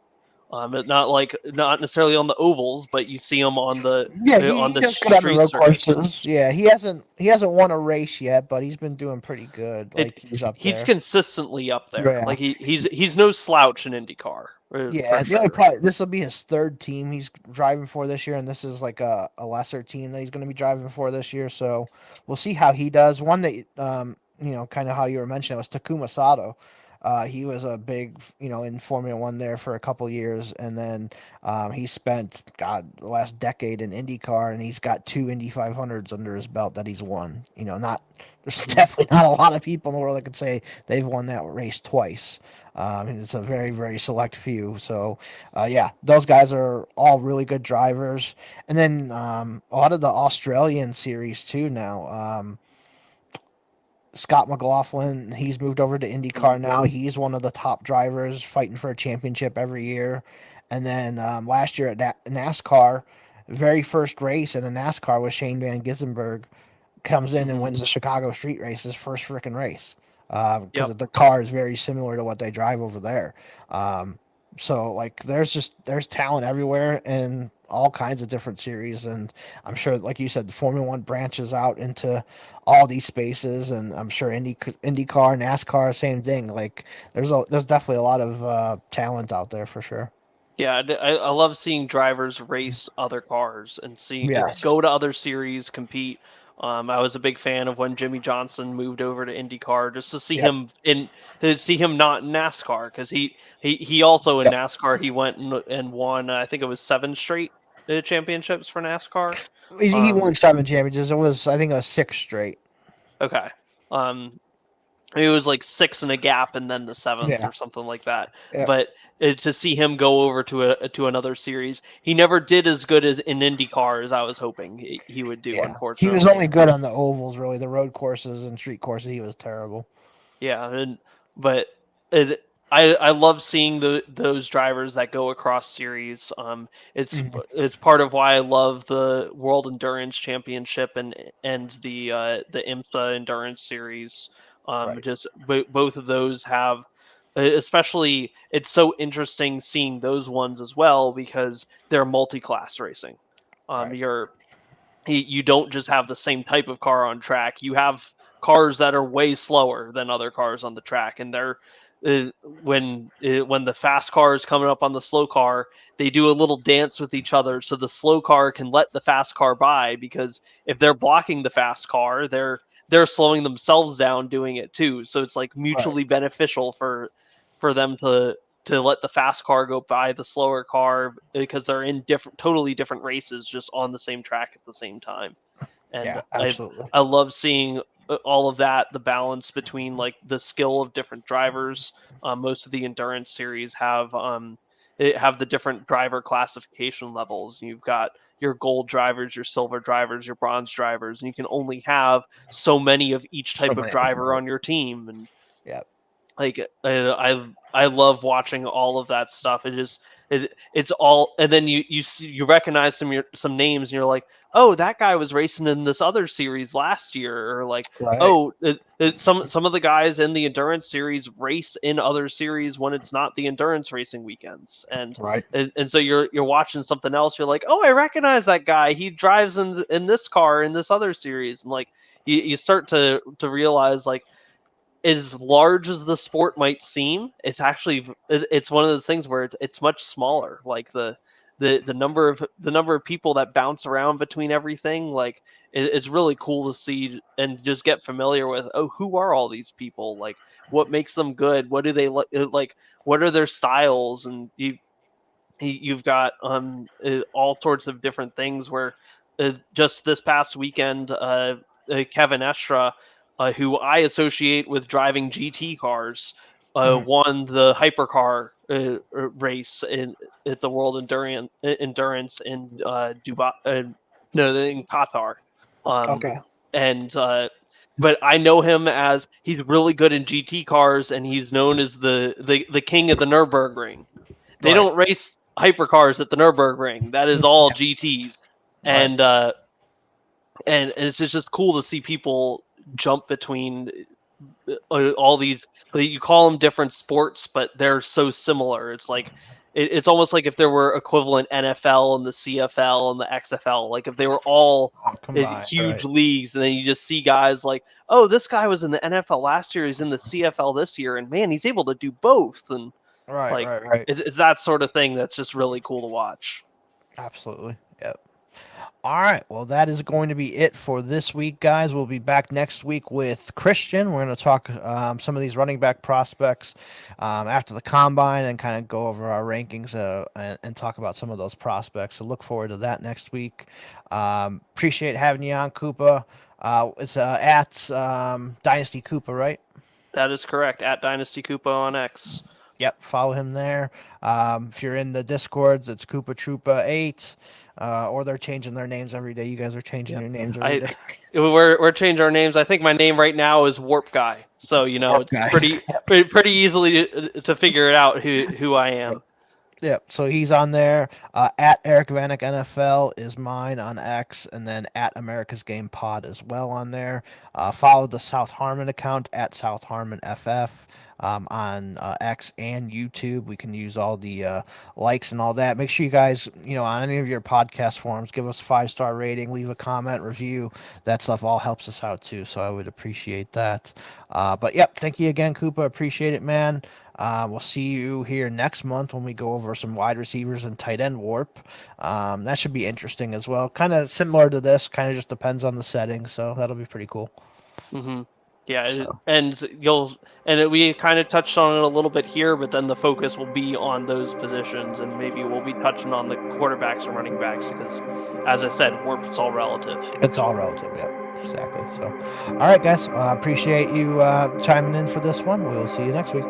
Not necessarily on the ovals, but you see him on the he does good on the street road circuits. courses. Yeah, he hasn't won a race yet, but he's been doing pretty good. He's up there. He's consistently up there. Yeah. He's no slouch in IndyCar. Yeah, this will be his third team he's driving for this year, and this is a lesser team that he's going to be driving for this year. So we'll see how he does. One that kind of how you were mentioning was Takuma Sato. He was a big, in Formula One there for a couple years, and then he spent the last decade in IndyCar, and he's got 2 Indy 500s under his belt that he's won. Not there's definitely not a lot of people in the world that could say they've won that race twice. It's a very, very select few. So, yeah, those guys are all really good drivers. And then a lot of the Australian series too now. Scott McLaughlin, he's moved over to IndyCar now. He's one of the top drivers fighting for a championship every year. And then last year at NASCAR, very first race in a NASCAR was Shane Van Gissenberg comes in and wins the Chicago Street Race, his first freaking race, because the car is very similar to what they drive over there. So like there's talent everywhere in all kinds of different series, and I'm sure, like you said, the Formula One branches out into all these spaces, and I'm sure IndyCar, NASCAR, same thing. Like there's definitely a lot of talent out there for sure. Yeah, I love seeing drivers race other cars and Yes. go to other series, compete. I was a big fan of when Jimmy Johnson moved over to IndyCar, just to see Yep. him not in NASCAR, because he also in Yep. NASCAR he went and won, I think it was 7 straight championships for NASCAR. He won 7 championships. I think it was 6 straight. Okay. It was like 6 in a gap and then the 7th or something like that. Yep. But to see him go over to another series, he never did as good as in IndyCar as I was hoping he would do. Unfortunately, he was only good on the ovals. Really, the road courses and street courses, he was terrible. Yeah, but I love seeing those drivers that go across series. It's part of why I love the World Endurance Championship and the IMSA Endurance Series. Just both of those have, especially it's so interesting seeing those ones as well because they're multi-class racing. You don't just have the same type of car on track. You have cars that are way slower than other cars on the track, and they're when the fast car is coming up on the slow car, they do a little dance with each other so the slow car can let the fast car by, because if they're blocking the fast car, they're slowing themselves down doing it too. So it's like mutually beneficial for them to let the fast car go by the slower car, because they're in totally different races just on the same track at the same time. And yeah, absolutely. I love seeing all of that, the balance between like the skill of different drivers. Most of the endurance series have the different driver classification levels. You've got your gold drivers, your silver drivers, your bronze drivers, and you can only have so many of each type of driver on your team. And like I love watching all of that stuff. It's all, and then you recognize some names, and you're like, oh, that guy was racing in this other series last year, or like, oh, some of the guys in the endurance series race in other series when it's not the endurance racing weekends, and so you're watching something else. You're like, oh, I recognize that guy. He drives in this car in this other series, and like you start to realize, like, as large as the sport might seem, it's one of those things where it's much smaller. Like the number of people that bounce around between everything, like it's really cool to see and just get familiar with. Oh, who are all these people? Like, what makes them good? What do they like? What are their styles? And you've got all sorts of different things. Where just this past weekend, Kevin Estra, who I associate with driving GT cars, won the hypercar race at the World Endurance in Dubai, in Qatar. And but I know him as he's really good in GT cars, and he's known as the king of the Nürburgring. They don't race hypercars at the Nürburgring. That is all GTs, and it's just cool to see people jump between all these. You call them different sports, but they're so similar. It's like it's almost like if there were equivalent NFL and the CFL and the XFL, like if they were all huge leagues, and then you just see guys like, oh, this guy was in the NFL last year, he's in the CFL this year, and man, he's able to do both. And it's that sort of thing that's just really cool to watch. Absolutely. Yep. All right. Well, that is going to be it for this week, guys. We'll be back next week with Christian. We're going to talk some of these running back prospects after the combine and kind of go over our rankings and talk about some of those prospects. So look forward to that next week. Appreciate having you on, Koopa. It's at Dynasty Koopa, right? That is correct. At Dynasty Koopa on X. Yep, follow him there. If you're in the Discords, it's Koopa Troopa 8. Or they're changing their names every day. You guys are changing your names every day. We're changing our names. I think my name right now is WoRP Guy, so WoRP it's Guy. pretty easily to figure it out who I am. Yep. So he's on there. At Eric Vanek NFL is mine on X, and then at America's Game Pod as well on there. Follow the South Harmon account at South Harmon FF. On X and YouTube. We can use all the likes and all that. Make sure you guys, on any of your podcast forums, give us a 5-star rating, leave a comment, review. That stuff all helps us out too, so I would appreciate that. But yep, thank you again, Koopa. Appreciate it, man. We'll see you here next month when we go over some wide receivers and tight end warp. That should be interesting as well. Kind of similar to this, kind of just depends on the setting, so that'll be pretty cool. Mm-hmm. Yeah, So. we kind of touched on it a little bit here, but then the focus will be on those positions, and maybe we'll be touching on the quarterbacks and running backs because, as I said, warp, it's all relative. It's all relative, yeah, exactly. So, all right, guys, appreciate you chiming in for this one. We'll see you next week.